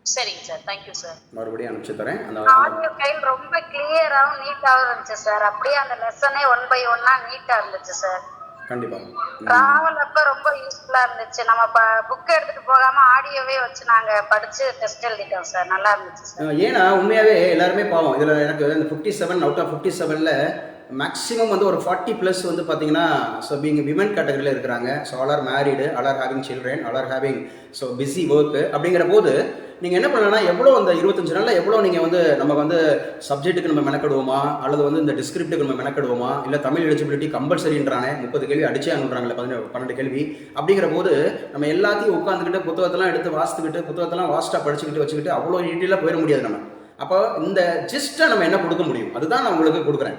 சரிங்க சார். Thank you sir. மறுபடியும் அனுப்பிச்சு தரேன். அந்த ஆடியோ ஃபைல் ரொம்ப கிளியராவும் நீட்டாவும் இருந்துச்சு சார். அப்படியே அந்த லெசனே 1 by 1 நீட்டா இருந்துச்சு சார். கண்டிப்பா. டிராவல் அப்ப ரொம்ப யூஸ்ஃபுல்லா இருந்துச்சு. நம்ம புக் எடுத்துட்டு போகாம ஆடியோவே வச்சு நாங்க படிச்சு டெஸ்ட் எழுதிட்டோம் சார். நல்லா இருந்துச்சு சார். ஏன்னா உண்மையாவே எல்லாருமே பாவம். இதுல எனக்கு இந்த 57 அவுட் ஆஃப் 57ல மேக்ஸிமம் வந்து ஒரு 40+ வந்து பார்த்தீங்கன்னா ஸோ பீங் விமன் கேட்டகரியில் இருக்கிறாங்க. So all are married, all are having children, all are having so busy work. அப்படிங்கிற போது நீங்கள் என்ன பண்ணலாம்னா எவ்வளோ அந்த 25 நாளில் எவ்வளோ நீங்கள் வந்து நம்ம வந்து சப்ஜெக்ட்டுக்கு நம்ம மெனக்கெடுவோமா அல்லது வந்து இந்த டிஸ்கிரிப்டுக்கு நம்ம மெனக்கெடுவோமா இல்லை தமிழ் எலிஜிபிலிட்டி கம்பல்சரின்றானே 30 கேள்வி அடிச்சே அனுப்புறாங்களே 12 கேள்வி. அப்படிங்கிற போது நம்ம எல்லாத்தையும் உட்காந்துக்கிட்டு புத்தகத்தெல்லாம் எடுத்து புத்தகத்தெல்லாம் வாஸ்ட்டாக படிச்சுக்கிட்டு வச்சுக்கிட்டு அவ்வளோ டீட்டெயிலாக போயிட முடியாது நம்ம. அப்போ இந்த ஜிஸ்ட்டை நம்ம என்ன கொடுக்க முடியும் அதுதான் நான் உங்களுக்கு கொடுக்குறேன்.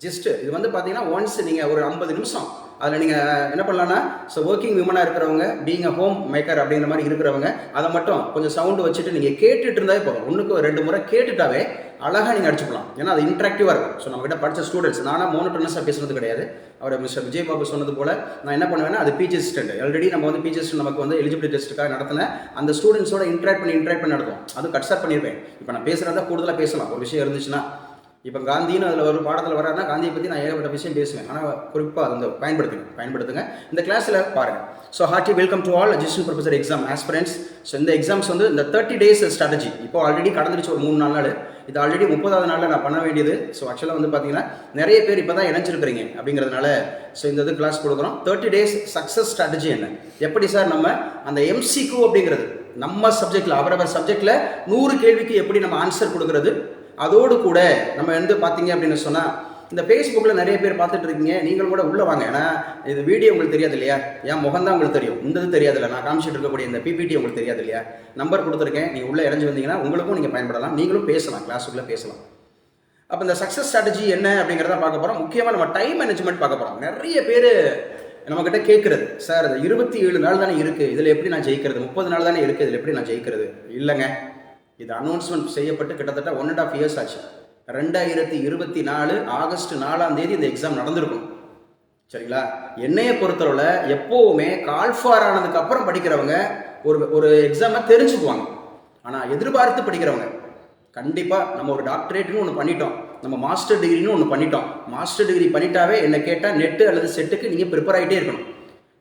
ஜஸ்ட் இது வந்து பார்த்தீங்கன்னா ஒன்ஸ் நீங்கள் ஒரு 50 நிமிஷம் அதில் நீங்கள் என்ன பண்ணலான்னா ஸோ ஒர்க்கிங் விமனாக இருக்கிறவங்க பீங் அ ஹோம் மேக்கர் அப்படிங்கிற மாதிரி இருக்கிறவங்க அதை மட்டும் கொஞ்சம் சவுண்டு வச்சுட்டு நீங்கள் கேட்டுட்டு இருந்தாவே போதும். 1-2 முறை கேட்டுட்டாவே அழகாக நீங்கள் அடிச்சுக்கலாம். ஏன்னா அது இன்ட்ராக்டிவாக இருக்கும். ஸோ நம்மகிட்ட படித்த ஸ்டூடெண்ட்ஸ் நானாக மோனோட்டோனஸாக பேசுறது கிடையாது. அவர் மிஸ்டர் விஜயபாபு சொன்னது போல் நான் என்ன பண்ணுவேன்னா அது பிஜி அசிஸ்டன்ட் ஆல்ரெடி நம்ம வந்து பிஜி அசிஸ்டன்ட் நமக்கு வந்து எலிஜிபிலிட்டி டெஸ்ட்டுக்காக நடத்தின அந்த ஸ்டூடெண்ட்ஸோட இன்ட்ராக்ட் பண்ணி நடத்தும். அது கட்ஸ்டார்ட் பண்ணியிருப்பேன். இப்போ நான் பேசுகிறதா கூடுதலாக பேசலாம் ஒரு விஷயம் இருந்துச்சுன்னா. இப்போ காந்தின்னு அதில் ஒரு பாடத்தில் வராருன்னா காந்தியை பற்றி நான் ஏகப்பட்ட விஷயம் பேசுவேன். ஆனால் குறிப்பாக அதை பயன்படுத்துங்க. இந்த கிளாஸில் பாருங்கள். So hearty welcome to all assistant professor exam aspirants. So இந்த எக்ஸாம்ஸ் வந்து இந்த 30 days ஸ்ட்ராட்டஜி இப்போ ஆல்ரெடி கடந்துருச்சு ஒரு 3-4 நாள். இது ஆல்ரெடி 30வது நாளில் நான் பண்ண வேண்டியது. ஸோ ஆக்சுவலாக வந்து பார்த்தீங்கன்னா நிறைய பேர் இப்போ தான் இணைஞ்சிருக்கிறீங்க அப்படிங்கிறதுனால ஸோ இந்த இது கிளாஸ் கொடுக்குறோம். 30 days சக்ஸஸ் ஸ்ட்ராட்டஜி என்ன, எப்படி சார் நம்ம அந்த MCQ அப்படிங்கிறது நம்ம சப்ஜெக்டில் அவரவர் சப்ஜெக்டில் 100 கேள்விக்கு எப்படி நம்ம ஆன்சர் கொடுக்குறது, அதோடு கூட நம்ம வந்து பார்த்தீங்க அப்படின்னு சொன்னால் இந்த ஃபேஸ்புக்கில் நிறைய பேர் பார்த்துட்டு இருக்கீங்க, நீங்களும் கூட உள்ளே வாங்க. ஏன்னா இது வீடியோ உங்களுக்கு தெரியாது இல்லையா, என் முகம் தான் உங்களுக்கு தெரியும், இந்த இது தெரியாது இல்லை, நான் காமிச்சிட்டு இருக்கக்கூடிய இந்த பிபிடி உங்களுக்கு தெரியாது இல்லையா. நம்பர் கொடுத்துருக்கேன், நீங்கள் உள்ளே இறஞ்சி வந்தீங்கன்னா உங்களுக்கும் நீங்கள் பயன்படலாம், நீங்களும் பேசலாம், கிளாஸுக்குள்ளே பேசலாம். அப்போ இந்த சக்ஸஸ் ஸ்ட்ராட்டஜி என்ன அப்படிங்கிறத பார்க்க போகிறோம். முக்கியமாக நம்ம டைம் மேனேஜ்மெண்ட் பார்க்க போகிறோம். நிறைய பேர் நம்மக்கிட்ட கேட்குறது, சார் இது 27 நாள் தானே இருக்குது, இதில் எப்படி நான் ஜெயிக்கிறது, 30 நாள் தானே இருக்குது, இதில் எப்படி நான் ஜெயிக்கிறது. இல்லைங்க, இது அனௌன்ஸ்மெண்ட் செய்யப்பட்டு கிட்டத்தட்ட 1.5 years ஆச்சு. 2024 ஆகஸ்ட் 4ஆம் தேதி இந்த எக்ஸாம் நடந்திருக்கும். சரிங்களா? என்னையை பொறுத்தவரை எப்போவுமே கால்ஃபார் ஆனதுக்கு அப்புறம் படிக்கிறவங்க ஒரு எக்ஸாமை தெரிஞ்சுக்குவாங்க. ஆனால் எதிர்பார்த்து படிக்கிறவங்க கண்டிப்பாக நம்ம ஒரு டாக்டரேட்னு ஒன்று பண்ணிட்டோம், நம்ம மாஸ்டர் டிகிரின்னு ஒன்று பண்ணிட்டோம். மாஸ்டர் டிகிரி பண்ணிட்டாவே என்ன கேட்டால் நெட்டு அல்லது செட்டுக்கு நீங்கள் ப்ரிப்பேர் ஆகிட்டே இருக்கணும்.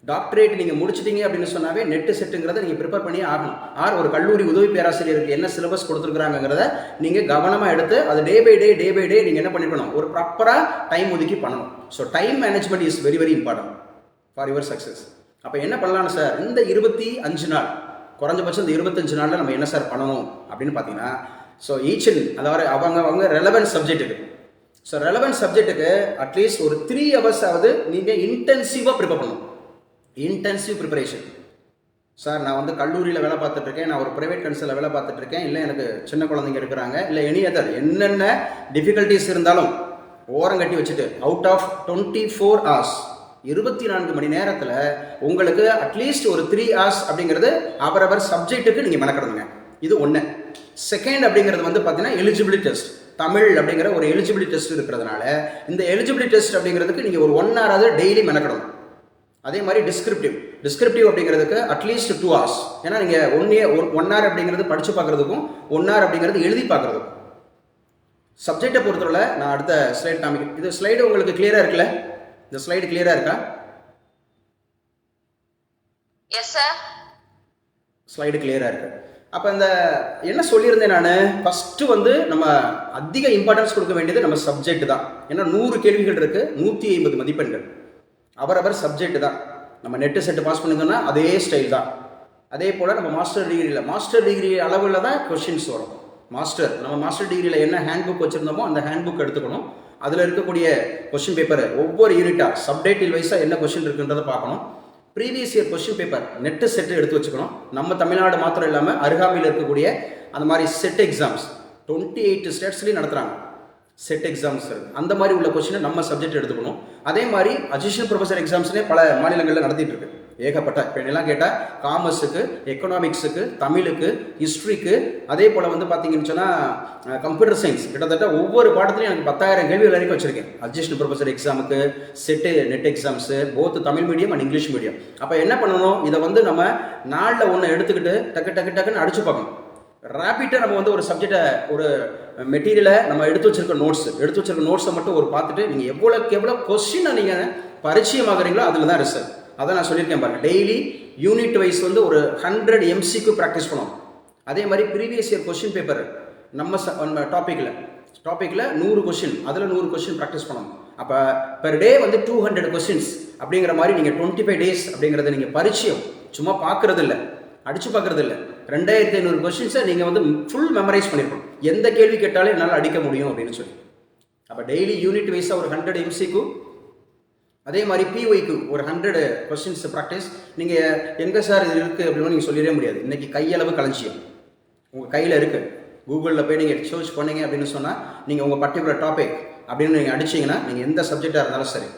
டாக்டரேட் நீங்கள் முடிச்சிட்டீங்க அப்படின்னு சொன்னாவே நெட்டு செட்டுங்கிறத நீங்கள் ப்ரிப்பேர் பண்ணியே ஆகணும். ஒரு கல்லூரி உதவி பேராசிரியருக்கு என்ன சிலபஸ் கொடுத்துருக்குறாங்கிறத நீங்கள் கவனமாக எடுத்து அது டே பை டே நீங்கள் என்ன பண்ணிக்கணும், ஒரு ப்ராப்பராக டைம் ஒதுக்கி பண்ணணும். So time management is very very important for your success. அப்போ என்ன பண்ணலான்னு சார், இந்த 25 நாள் குறைஞ்சபட்சம் இந்த 25 நாளில் நம்ம என்ன சார் பண்ணணும் அப்படின்னு பார்த்தீங்கன்னா, ஸோ அதாவது அவங்க ரெலவென்ட் சப்ஜெக்ட்டுக்கு, ஸோ ரெலவென்ட் சப்ஜெக்ட்டுக்கு அட்லீஸ்ட் ஒரு 3 hours ஆகுது நீங்கள் இன்டென்சிவாக ப்ரிப்பேர் பண்ணணும். Intensive preparation. சார் நான் வந்து கல்லூரியில் வேலை பார்த்துட்ருக்கேன், நான் ஒரு ப்ரைவேட் கன்சல்ல வேலை பார்த்துட்ருக்கேன், இல்லை எனக்கு சின்ன குழந்தைங்க இருக்கிறாங்க, இல்லை எனி அதர் என்னென்ன டிஃபிகல்ட்டிஸ் இருந்தாலும் ஓரங்கட்டி வச்சுட்டு அவுட் ஆஃப் 24 hours 24 மணி நேரத்தில் உங்களுக்கு அட்லீஸ்ட் ஒரு 3 hours அப்படிங்கிறது அவரவர் சப்ஜெக்ட்டுக்கு நீங்கள் மெனக்கிடணுங்க. இது ஒன்று. செகண்ட் அப்படிங்கிறது வந்து பார்த்தீங்கன்னா எலிஜிபிலிட்டி டெஸ்ட். தமிழ் அப்படிங்கிற ஒரு எலிஜிபிலிட்டி டெஸ்ட் இருக்கிறதுனால இந்த எலிஜிபிலிட்டி டெஸ்ட் அப்படிங்கிறதுக்கு நீங்கள் ஒரு 1 hour டெய்லி மெனக்கிடணும். அதே மாதிரி டிஸ்கிரிப்டிவ் அப்படிங்கிறதுக்கு அட்லீஸ்ட் 2 hours. ஏன்னா நீங்கள் 1 hour அப்படிங்கிறது படித்து பார்க்குறதுக்கும் 1 hour அப்படிங்கிறது எழுதி பார்க்குறதுக்கும். சப்ஜெக்டை பொறுத்தவரை நான் அடுத்த ஸ்லைட் காமிக்கிறேன். இது ஸ்லைடு உங்களுக்கு கிளியராக இருக்குல்ல? இந்த ஸ்லைடு கிளியராக இருக்கா? எஸ் சார், ஸ்லைடு கிளியராக இருக்கு. அப்போ இந்த என்ன சொல்லியிருந்தேன் நான், ஃபஸ்ட்டு வந்து நம்ம அதிக இம்பார்ட்டன்ஸ் கொடுக்க வேண்டியது நம்ம சப்ஜெக்ட் தான். ஏன்னா 100 கேள்விகள் இருக்குது, 150 மதிப்பெண்கள் அவரவர் சப்ஜெக்ட் தான். நம்ம நெட்டு செட்டு பாஸ் பண்ணியிருந்தோம்னா அதே ஸ்டைல் தான். அதே போல் நம்ம மாஸ்டர் டிகிரி அளவில் தான் கொஷின்ஸ் வரும். நம்ம மாஸ்டர் டிகிரியில் என்ன ஹேண்ட் புக் வச்சுருந்தோமோ அந்த ஹேண்ட் புக் எடுத்துக்கணும். அதில் இருக்கக்கூடிய கொஷின் பேப்பர் ஒவ்வொரு யூனிட்டாக சப்டைட்டில் வைஸாக என்ன கொஷின் இருக்குன்றதை பார்க்கணும். Previous year question paper net set எடுத்து வச்சுக்கணும். நம்ம தமிழ்நாடு மாத்திரம் இல்லாமல் அருகாமையில் இருக்கக்கூடிய அந்த மாதிரி செட் எக்ஸாம்ஸ் 28 ஸ்டேட்ஸ்லேயும் நடத்துகிறாங்க. செட் எக்ஸாம்ஸ் அந்த மாதிரி உள்ள கொஸ்டினை நம்ம சப்ஜெக்ட் எடுத்துக்கணும். அதே மாதிரி அசிஸ்டன்ட் ப்ரொஃபஸர் எக்ஸாம்ஸ்லேயே பல மாநிலங்களில் நடத்திட்டு இருக்கு. ஏகப்பட்ட இப்போ என்னெல்லாம் கேட்டால் காமர்ஸுக்கு, எக்கனாமிக்ஸுக்கு, தமிழுக்கு, ஹிஸ்ட்ரிக்கு, அதே போல் வந்து பார்த்தீங்கன்னு சொன்னால் கம்ப்யூட்டர் சயின்ஸ் கிட்டத்தட்ட ஒவ்வொரு பாடத்துலையும் எனக்கு 10,000 கேள்விகள் வரைக்கும் வச்சுருக்கேன். அசிஸ்டன்ட் ப்ரொஃபஸர் எக்ஸாமுக்கு, net exams, both Tamil medium and English medium. அப்போ என்ன பண்ணணும், இதை வந்து நம்ம நாளில் ஒன்று எடுத்துக்கிட்டு டக்குன்னு அடிச்சு பார்க்கணும். ரேப்பிட்டாக நம்ம வந்து ஒரு சப்ஜெக்டை, ஒரு மெட்டீரியலை நம்ம எடுத்து வச்சிருக்க நோட்ஸை மட்டும் ஒரு பார்த்துட்டு நீங்கள் எவ்வளோ கொஸ்டினை நீங்கள் பரிச்சயமாகறீங்களோ அதில் தான் ரிசல்ட். அதை நான் சொல்லியிருக்கேன் பாருங்க. டெய்லி யூனிட் வைஸ் வந்து ஒரு 100 MCQ ப்ராக்டிஸ் பண்ணணும். அதே மாதிரி ப்ரீவியஸ் இயர் கொஸ்டின் பேப்பர் நம்ம டாப்பிக்கில் 100 கொஸ்டின், அதில் 100 கொஸ்டின் ப்ராக்டிஸ் பண்ணணும். அப்போ பெர் டே வந்து 200 கொஸ்டின்ஸ் அப்படிங்கிற மாதிரி நீங்கள் 25 days அப்படிங்கிறத நீங்கள் பரிச்சயம் சும்மா பார்க்குறது இல்லை, அடிச்சு பார்க்குறது இல்லை. 2500 கொஸ்டின்ஸை நீங்கள் வந்து ஃபுல் மெமரைஸ் பண்ணிருக்கணும். எந்த கேள்வி கேட்டாலும் என்னால் அடிக்க முடியும் அப்படின்னு சொல்லி. அப்போ டெய்லி யூனிட் வைஸாக ஒரு 100 MCQ, அதே மாதிரி PYQ ஒரு 100 கொஸ்டின்ஸ் ப்ராக்டிஸ். நீங்கள் எங்கே சார் இது இருக்குது அப்படின்னு நீங்கள் சொல்லிடவே முடியாது. இன்றைக்கி கையளவு களஞ்சியம் உங்கள் கையில் இருக்குது. கூகுளில் போய் நீங்கள் சர்ச் பண்ணீங்க அப்படின்னு சொன்னால் நீங்கள் உங்கள் பர்டிகுலர் டாபிக் அப்படின்னு நீங்கள் அடிச்சிங்கன்னா நீங்கள் எந்த சப்ஜெக்டாக இருந்தாலும் சரி.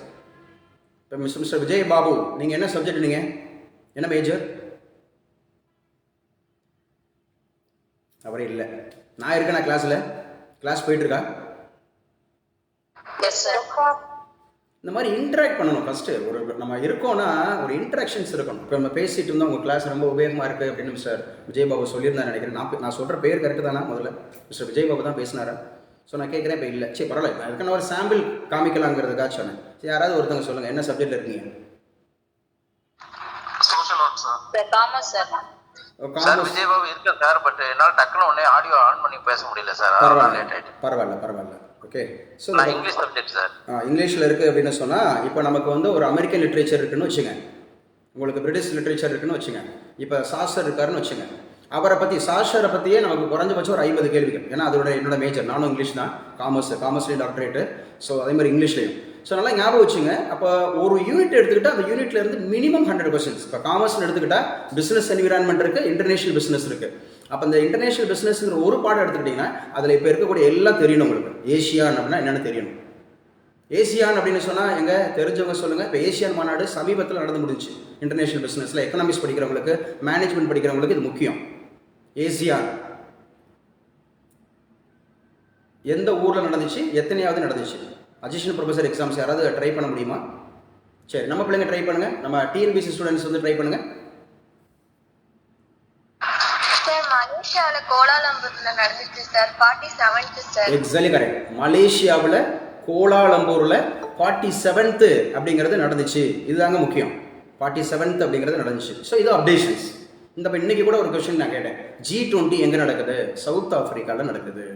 இப்போ மிஸ்டர் விஜய் பாபு, நீங்கள் என்ன சப்ஜெக்ட், நீங்கள் என்ன மேஜர்? அவரே இல்லை. நான் இருக்கேன், நான் கிளாஸ் போயிட்டுருக்கா? இந்த மாதிரி இன்ட்ராக்ட் பண்ணணும். ஃபஸ்ட்டு ஒரு நம்ம இருக்கோன்னா ஒரு இன்ட்ராக்ஷன்ஸ் இருக்கணும். இப்போ நம்ம பேசிகிட்டு இருந்தால் உங்கள் கிளாஸ் ரொம்ப உபயோகமாக இருக்குது அப்படின்னு மிஸ்டர் விஜய் பாபு சொல்லியிருந்தேன் நினைக்கிறேன். நான் சொல்கிற பேர் கரெக்டு தானே? முதல்ல மிஸ்டர் விஜய் பாபு தான் பேசினாரா? ஸோ நான் கேட்குறேன், இப்போ இல்லை, சரி பரவாயில்ல, நான் இருக்கேன், ஒரு சாம்பிள் காமிக்கலாங்கிறதுக்காக சொன்னேன். சரி, யாராவது ஒருத்தவங்க சொல்லுங்கள், என்ன சப்ஜெக்டில் இருக்கீங்க? Social work sir. Commerce sir. Sir Vijay Babu இருக்கேன் சார், பட் என்னால் டக்குன்னு உடனே ஆடியோ ஆன் பண்ணி பேச முடியல சார். பரவாயில்ல. Okay. So English subject sir. இங்கிலீஷில் இருக்குது அப்படின்னு சொன்னால், இப்போ நமக்கு வந்து ஒரு அமெரிக்கன் லிட்ரேச்சர் இருக்குன்னு வச்சுங்க, உங்களுக்கு பிரிட்டிஷ் லிட்ரேச்சர் இருக்குன்னு வச்சுங்க, இப்போ சாஸ்டர் இருக்காருன்னு வச்சுங்க. அவரை பற்றி சாஷரை பற்றியே நமக்கு குறைஞ்சபட்சம் ஒரு 50 கேள்விகள். ஏன்னா அதோட என்னோட மேஜர், நானும் இங்கிலீஷ் தான், காமர்ஸ்லேயும் டாக்டரேட்டு. ஸோ அதே மாதிரி இங்கிலீஷ்லேயும். ஸோ நல்லா ஞாபகம் வச்சுங்க. அப்போ ஒரு யூனிட் எடுத்துக்கிட்டால் அந்த யூனிட்ல இருந்து மினிமம் 100 கொஸ்டின்ஸ். இப்போ காமர்ஸ்னு எடுத்துக்கிட்டால் பிஸ்னஸ் என்விரான்மெண்ட் இருக்குது, இன்டர்நேஷனல் பிஸ்னஸ் இருக்குது. அப்போ இந்த இன்டர்நேஷனல் பிஸ்னஸ்ங்கிற ஒரு பாடம் எடுத்துக்கிட்டிங்கன்னா அதில் இப்போ இருக்கக்கூடிய எல்லாம் தெரியணும் உங்களுக்கு. ஏசியான் அப்படின்னா என்னென்னு தெரியணும். ஏசியான் அப்படின்னு சொன்னால் எங்கே தெரிஞ்சவங்க சொல்லுங்கள். இப்போ ஏசியான் மாநாடு சமீபத்தில் நடந்து முடிஞ்சு. இன்டர்நேஷனல் பிஸ்னஸில் எக்கனாமிக்ஸ் படிக்கிறவங்களுக்கு, மேனேஜ்மெண்ட் படிக்கிறவங்களுக்கு இது முக்கியம். ஏசியான் எந்த ஊரில் நடந்துச்சு, எத்தனையாவது நடந்துச்சு? அசிஸ்டன்ட் ப்ரொஃபஸர் எக்ஸாம்ஸ் யாராவது ட்ரை பண்ண முடியுமா? சரி, நம்ம பிள்ளைங்க ட்ரை பண்ணுங்க. நம்ம டிஎன்பிசி ஸ்டூடெண்ட்ஸ் வந்து ட்ரை பண்ணுங்க. மலேசியாவில் கோலாலம்பூர்ல நடந்துச்சு sir, 47th sir. Exactly correct. மலேசியாவில் கோலாலம்பூரில் 47th அப்படிங்கிறது நடந்துச்சு. இதுதாங்க முக்கியம். 47th அப்படிங்கிறது நடந்துச்சு. ஸோ இது அப்டேஷன்ஸ். இந்த இன்னைக்கு கூட ஒரு கொஸ்டின் நான் கேட்டேன், G20 எங்கே நடக்குது? சவுத் ஆஃப்ரிக்காவில் நடக்குது.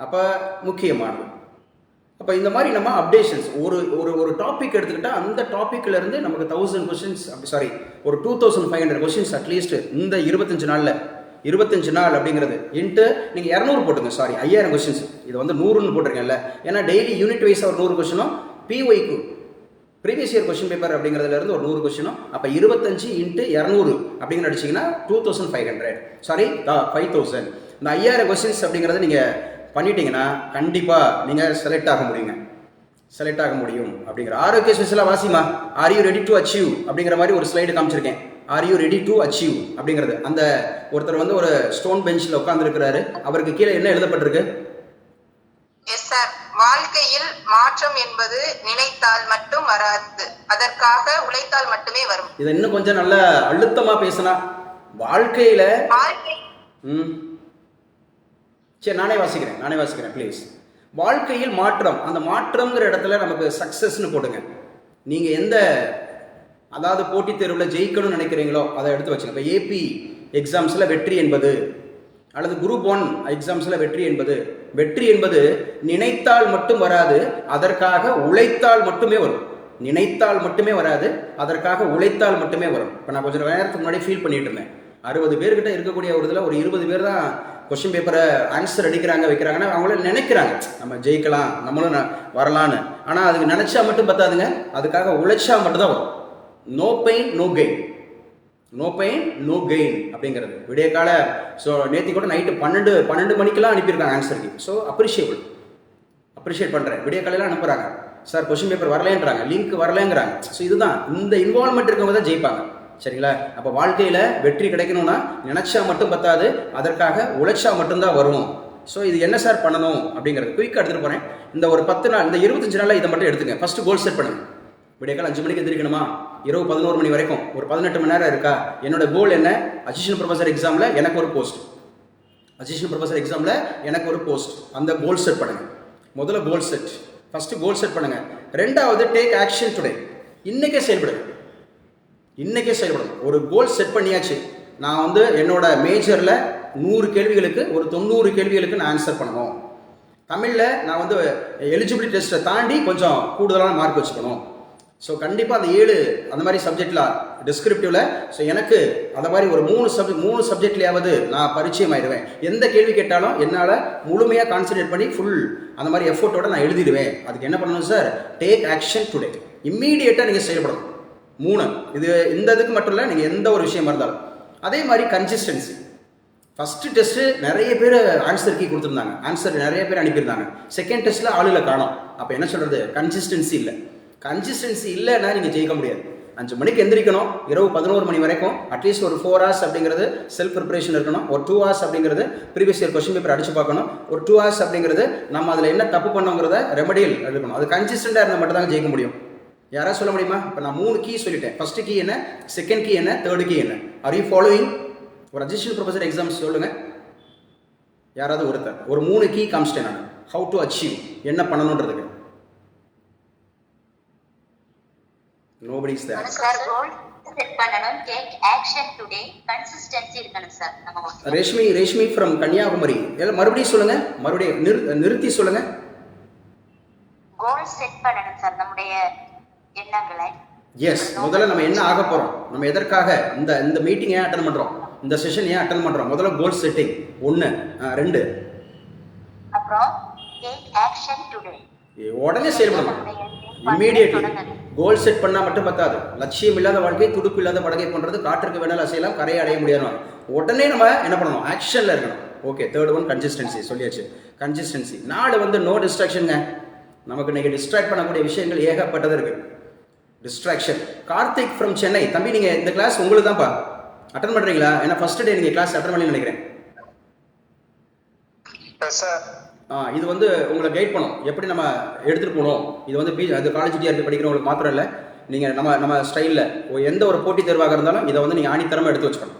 அப்போ முக்கியமானது. அப்போ இந்த மாதிரி நம்ம அப்டேஷன்ஸ் ஒரு டாபிக் எடுத்துக்கிட்டால் அந்த டாப்பிக்கில் இருந்து நமக்கு 1000 கொஸ்டின்ஸ், ஒரு 2500 கொஸ்டின்ஸ் அட்லீஸ்ட் இந்த 25 நாளில். 25 நாள் அப்படிங்கிறது இன்ட்டு நீங்கள் 200 போட்டுங்க. 5000 கொஸ்டின்ஸ். இது வந்து 100ன்னு போட்டிருக்கேன்ல, ஏன்னா டெய்லி யூனிட் வைஸாக ஒரு 100 கொஸ்டினும், PYQ previous year question paper அப்படிங்கிறதுலேருந்து ஒரு 100 கொஸ்டினும். அப்போ 25 × 200 அப்படிங்கிற அடிச்சிங்கன்னா 2500, 5000. இந்த 5000 கொஸ்டின்ஸ் அப்படிங்கிறது நீங்கள் பண்ணிட்டீங்கன்னா கண்டிப்பாக நீங்கள் செலக்ட் ஆக முடியும் அப்படிங்கிற. ஆரோக்கிய ஸ்பெஷலாக Wasima, are you ready to achieve அப்படிங்கிற மாதிரி ஒரு ஸ்லைடு காமிச்சிருக்கேன். Are you ready to achieve அப்படிங்கிறது. அந்த ஒருத்தர் வந்து ஒரு ஸ்டோன் பெஞ்சில் உட்காந்துருக்கிறாரு, அவருக்கு கீழே என்ன எழுதப்பட்டிருக்கு? Yes sir. வாழ்க்கையில் மாற்றம் என்பது நினைத்தால் மட்டும் வராது, அதற்காக உழைத்தால் மட்டுமே வரும். இதை இன்னும் கொஞ்சம் நல்ல அழுத்தமா பேசினா, வாழ்க்கையில சரி நானே வாசிக்கிறேன் ப்ளீஸ். வாழ்க்கையில் மாற்றம், அந்த மாற்றம்ங்கிற இடத்துல நமக்கு சக்சஸ்ன்னு போடுங்க. நீங்க எந்த அதாவது போட்டித் தேர்வில் ஜெயிக்கணும்னு நினைக்கிறீங்களோ அதை எடுத்து வச்சுங்க. இப்போ ஏபி எக்ஸாம்ஸில் வெற்றி என்பது, அல்லது குரூப் 1 எக்ஸாம்ஸில் வெற்றி என்பது நினைத்தால் மட்டும் வராது, அதற்காக உழைத்தால் மட்டுமே வரும். நினைத்தால் மட்டுமே வராது, அதற்காக உழைத்தால் மட்டுமே வரும். இப்போ நான் கொஞ்சம் நேரத்துக்கு முன்னாடி ஃபீல் பண்ணிட்டு இருந்தேன். 60 பேர்கிட்ட இருக்கக்கூடிய ஒரு இதில் ஒரு 20 பேர் தான் கொஸ்டின் பேப்பரை ஆன்சர் வைக்கிறாங்கன்னா அவங்கள நினைக்கிறாங்க நம்ம ஜெயிக்கலாம், நம்மளும் வரலான்னு. ஆனால் அதுக்கு நினைச்சா மட்டும் பத்தாதுங்க, அதுக்காக உழைச்சா மட்டும்தான் வரும். நோ பெயின் நோ கெயின் அப்படிங்கிறது விடிய கால. ஸோ நேற்று கூட நைட்டு 12 மணிக்கெல்லாம் அனுப்பியிருக்காங்க ஆன்சருக்கு. ஸோ அப்ரிஷியேட் பண்ணுறேன். விடிய காலையெல்லாம் அனுப்புகிறாங்க. சார் கொஸ்டின் பேப்பர் வரலேன்றாங்க, லிங்க் வரலேங்கிறாங்க. ஸோ இதுதான், இந்த இன்வால்மெண்ட் இருக்கவங்க தான் ஜெயிப்பாங்க. சரிங்களா? அப்போ வாழ்க்கையில் வெற்றி கிடைக்கணும்னா நினைச்சா மட்டும் பத்தாது, அதற்காக உழைச்சா மட்டும்தான் வரும். ஸோ இது என்ன சார் பண்ணணும் அப்படிங்கிறது குயிக்காக எடுத்துகிட்டு போகிறேன். இந்த ஒரு 10 நாள், இந்த 25 நாளில் இதை மட்டும் எடுத்துங்க. ஃபஸ்ட்டு கோல் செட் பண்ணுங்க. விடியக்கால் 5 மணிக்கு எந்திரிக்கணுமா, இரவு 11 மணி வரைக்கும் ஒரு 18 மணி நேரம் இருக்கா? என்னோட கோல் என்ன? அசிஸ்டன்ட் ப்ரொஃபஸர் எக்ஸாமில் எனக்கு ஒரு போஸ்ட். அந்த கோல் செட் பண்ணுங்க. முதல்ல goal set, first goal set பண்ணுங்க. ரெண்டாவது டேக் ஆக்ஷன் டுடே. இன்னைக்கே செயல்படணும். ஒரு கோல் செட் பண்ணியாச்சு, நான் வந்து என்னோட மேஜரில் 100 கேள்விகளுக்கு ஒரு 90 கேள்விகளுக்கு நான் ஆன்சர் பண்ணணும். தமிழில் நான் வந்து எலிஜிபிலிட்டி டெஸ்ட்டை தாண்டி கொஞ்சம் கூடுதலான மார்க் வச்சுக்கணும். ஸோ கண்டிப்பாக அந்த 7 அந்த மாதிரி சப்ஜெக்டில் டிஸ்கிரிப்டிவில், ஸோ எனக்கு அந்த மாதிரி ஒரு 3 சப்ஜெக்ட்லையாவது நான் பரிச்சயம் ஆயிடுவேன். எந்த கேள்வி கேட்டாலும் என்னால் முழுமையாக கான்சன்ட்ரேட் பண்ணி ஃபுல் அந்த மாதிரி எஃபோர்ட்டோட நான் எழுதிடுவேன். அதுக்கு என்ன பண்ணணும் சார்? Take action today. இம்மீடியட்டாக நீங்கள் செயல்படணும். 3 இது இந்த இதுக்கு மட்டும் இல்லை, நீங்கள் எந்த ஒரு விஷயமா இருந்தாலும். அதே மாதிரி கன்சிஸ்டன்சி. ஃபஸ்ட்டு டெஸ்ட்டு நிறைய பேர் ஆன்சர் கீ கொடுத்துருந்தாங்க, ஆன்சர் நிறைய பேர் அனுப்பியிருந்தாங்க. செகண்ட் டெஸ்ட்டில் ஆளுகளை காணோம். அப்போ என்ன சொல்கிறது? கன்சிஸ்டன்சி இல்லைன்னா நீங்கள் ஜெயிக்க முடியாது. 5 மணிக்கு எந்திரிக்கணும், இரவு 11 மணி வரைக்கும் அட்லீஸ்ட் ஒரு 4 hours அப்படிங்கிறது செல்ஃப் ப்ரிப்பரேஷன் இருக்கணும். ஒரு 2 hours அப்படிங்கிறது ப்ரீவியஸ் இயர் கொஸ்டின் பேப்பர் அடிச்சு பார்க்கணும். ஒரு 2 hours அப்படிங்கிறது நம்ம அதில் என்ன தப்பு பண்ணோங்கிறத ரெமடியல் எடுக்கணும். அது கன்சிஸ்டண்டாக இருந்தால் மட்டும் தான் ஜெயிக்க முடியும். யாராவது சொல்ல முடியுமா? இப்போ நான் 3 கீ சொல்லிட்டேன். ஃபர்ஸ்ட் கீ என்ன, செகண்ட் கீ என்ன, தேர்ட் கீ என்ன? Are you following? ஒரு அசிஸ்டன்ட் ப்ரொஃபஸர் எக்ஸாம்ஸ் சொல்லுங்கள் யாராவது ஒருத்தர். ஒரு 3 கீ காமிச்சிட்டேன் நான். ஹவு டு அச்சீவ், என்ன பண்ணணுன்றதுக்கு. Nobody is there. Sir goal set பண்ணனும், டேக் ஆக்ஷன் டுடே, கன்சிஸ்டன்சி இருக்கணும் சார். நம்ம ரேஷ்மி ஃப்ரம் கன்னியாகுமரி. மறுபடியும் சொல்லுங்க, மறுபடியும் நிறுத்தி சொல்லுங்க. கோல் செட் பண்ணனும் சார் நம்முடைய எண்ணங்களை. எஸ், முதல்ல நம்ம என்ன ஆக போறோம், நம்ம எதற்காக இந்த மீட்டிங் ஏன் அட்டெண்ட் பண்றோம், இந்த செஷன் ஏன் அட்டன் பண்ணுறோம்? முதல்ல கோல் செட்டிங் 1, 2. அப்புறம் டேக் ஆக்ஷன் டுடே. உடனே செயல்படணும். இம்மீடியட்லி கோல் செட் பண்ணால் மட்டும் பத்தாது. லட்சியம் இல்லாத வாழ்க்கை துடுப்பு இல்லாத படகை பண்ணுறது. காற்றுக்கு வேணாலும் அசையலாம், கரையை அடைய முடியாது. உடனே நம்ம என்ன பண்ணணும்? ஆக்ஷனில் இருக்கணும். ஓகே, தேர்ட் ஒன் கன்சிஸ்டன்சி சொல்லியாச்சு. கன்சிஸ்டன்சி. 4 வந்து நோ டிஸ்ட்ராக்ஷனுங்க. நமக்கு இன்னைக்கு டிஸ்ட்ராக்ட் பண்ணக்கூடிய விஷயங்கள் ஏகப்பட்டது இருக்கு. டிஸ்ட்ராக்ஷன். கார்த்திக் ஃப்ரம் சென்னை. தம்பி நீங்கள் இந்த கிளாஸ் உங்களுக்கு தான்ப்பா, அட்டன் பண்ணுறீங்களா? ஏன்னா ஃபர்ஸ்ட் டே நீங்கள் கிளாஸ் அட்டன் பண்ணி நினைக்கிறேன். இது வந்து உங்களை கைட் பண்ணும், எப்படி நம்ம எடுத்துகிட்டு போகணும். இது வந்து அது காலேஜ் டிஆர்பி படிக்கிறவங்களுக்கு மாத்திரம் இல்லை, நீங்கள் நம்ம ஸ்டைலில் எந்த ஒரு போட்டி தேர்வாக இருந்தாலும் இதை வந்து நீங்கள் ஆணித்தரமாக எடுத்து வச்சுக்கணும்.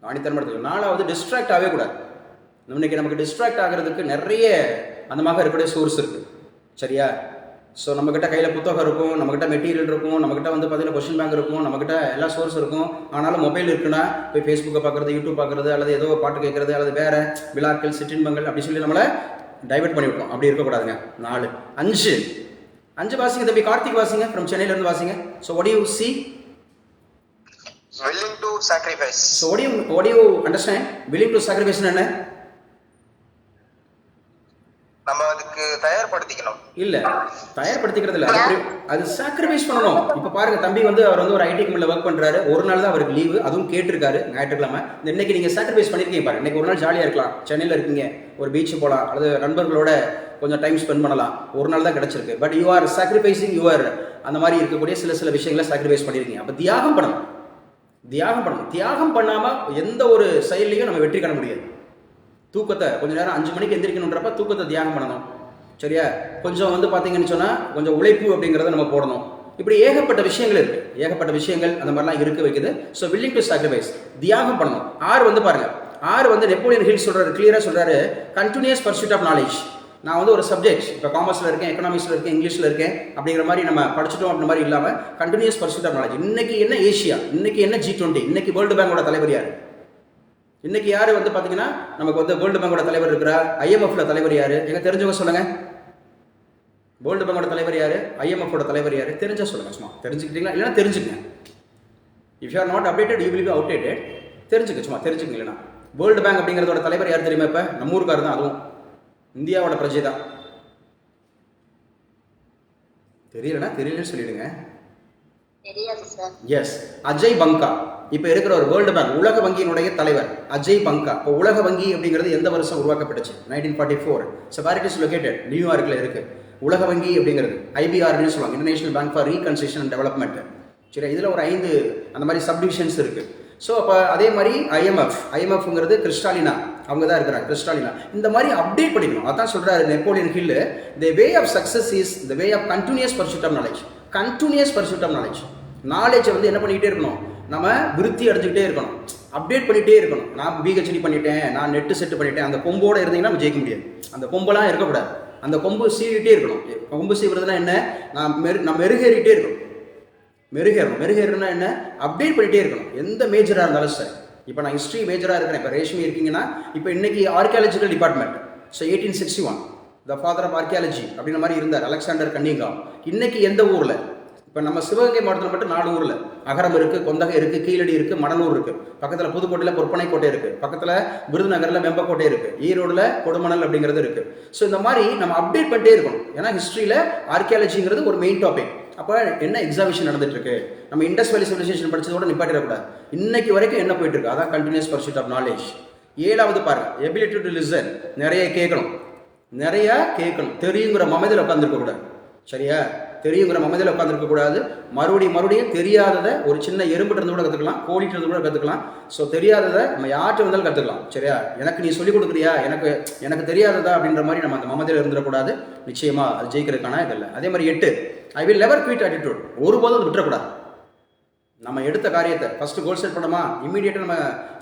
ஆணித்தரமாக எடுத்து வச்சுக்கணும். 4வது டிஸ்ட்ராக்ட் ஆகவே கூடாது. இன்னைக்கு நமக்கு டிஸ்ட்ராக்ட் ஆகிறதுக்கு நிறைய அந்த மாதிரி இருக்கக்கூடிய சோர்ஸ் இருக்குது. சரியா? ஸோ நம்மக்கிட்ட கையில் புத்தகம் இருக்கும், நம்மக்கிட்ட மெட்டீரியல் இருக்கும், நம்மக்கிட்ட வந்து பார்த்தீங்கன்னா கொஸ்டின் பேங்க் இருக்கும், நம்மக்கிட்ட எல்லா சோர்ஸ் இருக்கும். ஆனாலும் மொபைல் இருக்குன்னா போய் ஃபேஸ்புக்கை பார்க்குறது, யூடியூப் பார்க்குறது, அல்லது ஏதோ பாட்டு கேட்குறது, அல்லது வேறு விழாக்கள் சிற்றின்பங்கள் அப்படி சொல்லி நம்மளை டைவர்ட் பண்ணி விட்டோம். அப்படி இருக்கக்கூடாதுங்க. 4, 5 வாசிங்க தம்பி. கார்த்திக் வாசிங்க, ஃப்ரம் சென்னையிலேருந்து வாசிங்க. So what do you see? willing to sacrifice. So what do you understand? willing to sacrifice என்ன? நம்ம அதுக்கு தயார்படுத்திக்கணும். இல்ல, தயார்படுத்திக்கிறது இல்ல, அது சாக்ரிஃபைஸ் பண்ணணும். இப்ப பாருங்க, தம்பி வந்து அவர் வந்து ஒரு ஐடி கம்பெனில ஒர்க் பண்றாரு. ஒரு நாள் தான் அவருக்கு லீவு, அதுவும் கேட்டிருக்காரு ஞாயிற்றுக்கிழமை. இன்னைக்கு நீங்க சாக்ரிஃபைஸ் பண்ணிருக்கீங்க பாருங்க. இன்னைக்கு ஒரு நாள் ஜாலியா இருக்கலாம், சென்னையில இருக்கீங்க, ஒரு பீச் போகலாம், அல்லது நண்பர்களோட கொஞ்சம் டைம் ஸ்பெண்ட் பண்ணலாம். ஒரு நாள் தான் கிடைச்சிருக்கு. But you are sacrificing your அந்த மாதிரி இருக்கக்கூடிய சில விஷயங்களை சாக்ரிஃபைஸ் பண்ணிருக்கீங்க. அப்ப தியாகம் பண்ணணும். தியாகம் பண்ணாம எந்த ஒரு செயலையும் நம்ம வெற்றி காண முடியாது. தூக்கத்தை கொஞ்ச நேரம் 5 மணிக்கு எந்திரிக்கணுன்றப்ப தூக்கத்தை தியாகம் பண்ணணும். சரியா? கொஞ்சம் வந்து பார்த்தீங்கன்னு சொன்னால் கொஞ்சம் உழைப்பு அப்படிங்கிறத நம்ம போடணும். இப்படி ஏகப்பட்ட விஷயங்கள் இருக்குது. ஏகப்பட்ட விஷயங்கள் அந்த மாதிரிலாம் இருக்க வைக்குது. ஸோ வில்லிங் டு சாக்ரிஃபைஸ், தியாகம் பண்ணணும். 6 வந்து பாருங்க, 6 வந்து நெப்போலியன் ஹில் சொல்கிறாரு, கிளியராக சொல்கிறாரு, கண்டினியூஸ் பர்சூட் ஆஃப் நாலேஜ். நான் வந்து ஒரு சப்ஜெக்ட் இப்போ காமர்ஸில் இருக்கேன், எக்கனாமிக்ஸில் இருக்கேன், இங்கிலீஷில் இருக்கேன் அப்படிங்கிற மாதிரி நம்ம படிச்சுட்டோம் அப்படின்ற மாதிரி இல்லாமல் கண்டினியூஸ் பர்சூட் ஆஃப் நாலேஜ். இன்னைக்கு என்ன ஏஷியா, இன்னைக்கு என்ன G20, இன்னைக்கு வேர்ல்டு பேங்கோட தலைவர் யார்? இன்னைக்கு யாரு வந்து பாத்தீங்கன்னா நமக்கு வந்து வேர்ல்டு பேங்கோட தலைவர் இருக்கிறா, IMFல தலைவர் யாரு? எங்க தெரிஞ்சவங்க சொல்லுங்க. வேர்ல்டு பேங்கோட தலைவர் யாரு, IMFோட தலைவர் யாரு? தெரிஞ்சா சொல்லுங்க. சும்மா தெரிஞ்சுக்கிட்டீங்களா? இல்லைன்னா தெரிஞ்சுக்கங்க. If you are not updated you will be outdated. தெரிஞ்சுக்க, சும்மா தெரிஞ்சுக்கங்க. இல்லைன்னா வேர்ல்டு பேங்க் அப்படிங்கிறதோட தலைவர் யார் தெரியுமா? இப்ப நம்ம ஊருக்காரர் தான், அதுவும் இந்தியாவோட பிரஜை தான். தெரியலன்னு சொல்லிடுங்க. எஸ், அஜய் பங்கா. இப்போ இருக்கிற ஒரு வேர்ல்டு பேங்க் உலக வங்கியினுடைய தலைவர் அஜய் பங்கா. இப்போ உலக வங்கி அப்படிங்கிறது எந்த வருஷம் உருவாக்கப்பட்டுச்சு? 1944. So where it is located? நியூயார்க்கில் இருக்கு உலக வங்கி அப்படிங்கிறது. IBRன்னு சொல்லுவாங்க, international bank for reconstruction and development. சரி, இதில் ஒரு 5 அந்த மாதிரி சப்டிவிஷன்ஸ் இருக்கு. ஸோ அப்போ அதே மாதிரி IMFங்கிறது கிறிஸ்டாலினா, அவங்க தான் இருக்கிறாங்க, கிறிஸ்டாலினா. இந்த மாதிரி அப்டேட் பண்ணிக்கணும். அதான் சொல்றாரு Napoleon Hill, the way of success is the way of continuous pursuit of knowledge. Continuous pursuit of knowledge. நாலேஜை வந்து என்ன பண்ணிக்கிட்டே இருக்கணும்? நம்ம விருத்தி அடைஞ்சிக்கிட்டே இருக்கணும், அப்டேட் பண்ணிகிட்டே இருக்கணும். நான் PhD பண்ணிட்டேன், நான் நெட்டு செட்டு பண்ணிட்டேன், அந்த கொம்போடு இருந்தீங்கன்னா நம்ம ஜெயிக்க முடியாது. அந்த கொம்பெல்லாம் இருக்கக்கூடாது. அந்த கொம்பு சீவிட்டே இருக்கணும். கொம்பு சீவுறதுனா என்ன? நான் மெருகேறிட்டே இருக்கணும். மெருகேறணும்னா என்ன? அப்டேட் பண்ணிகிட்டே இருக்கணும். எந்த மேஜராக இருந்தாலும் சரி. இப்போ நான் ஹிஸ்ட்ரி மேஜராக இருக்கிறேன், இப்போ ரேஷ்மி இருக்கீங்கன்னா, இப்போ இன்னைக்கு archaeological department. So 1861 the father of archaeology அப்படின்ற மாதிரி இருந்தார் அலெக்சாண்டர் கன்னிங்காம். இன்னைக்கு எந்த ஊரில்? இப்போ நம்ம சிவகங்கை மாவட்டத்தில் மட்டும் 4 ஊரில் அகரம் இருக்குது, கொந்தகை இருக்குது, கீழடி இருக்குது, மணலூர் இருக்குது, பக்கத்தில் புதுக்கோட்டையில் பொற்பனை கோட்டை இருக்குது, பக்கத்தில் விருதுநகரில் வெம்பக்கோட்டை இருக்குது, ஈரோடில் கொடுமணல் அப்படிங்கிறது இருக்குது. ஸோ இந்த மாதிரி நம்ம அப்டேட் பண்ணிட்டே இருக்கணும். ஏன்னா ஹிஸ்ட்ரியில் ஆர்கியாலஜிங்கிறது ஒரு மெயின் டாபிக். அப்போ என்ன எக்ஸாமினேஷன் நடந்துட்டு இருக்கு? நம்ம இண்டஸ் வேலி சிவிலைசேஷன் படிச்சதோட நிப்பாட்டிடக்கூடாது. இன்னைக்கு வரைக்கும் என்ன போயிட்டு இருக்கு? அதான் கண்டினியூஸ் பர்சூட் ஆஃப் நாலேஜ். 7வது பாருங்க, எபிலிட்டி டு லிசன். நிறைய கேட்கணும். தெரியுங்கிற மமதில் உட்காந்துருக்க கூடாது. சரியா? தெரியுங்கிற மமதில் உட்காந்துருக்க கூடாது. மறுபடியும் தெரியாததை ஒரு சின்ன எறும்பிட்டு இருந்து கூட கற்றுக்கலாம், கோழிட்டு இருந்து கூட கற்றுக்கலாம். ஸோ தெரியாததை நம்ம யார்கிட்ட வந்தாலும் கற்றுக்கலாம். சரியா? எனக்கு நீ சொல்லிக் கொடுக்குறியா, எனக்கு தெரியாததா அப்படின்ற மாதிரி நம்ம அந்த மமதில் இருந்துடக்கூடாது. நிச்சயமா அது ஜெயிக்கிறதுக்கான இதில்லை. அதே மாதிரி 8, I will never quit attitude. ஒருபோதும் அது விட்டுறக்கூடாது. நம்ம எடுத்த காரியத்தை ஃபர்ஸ்ட் கோல் செட் பண்ணோமா, இம்மீடியட்டாக நம்ம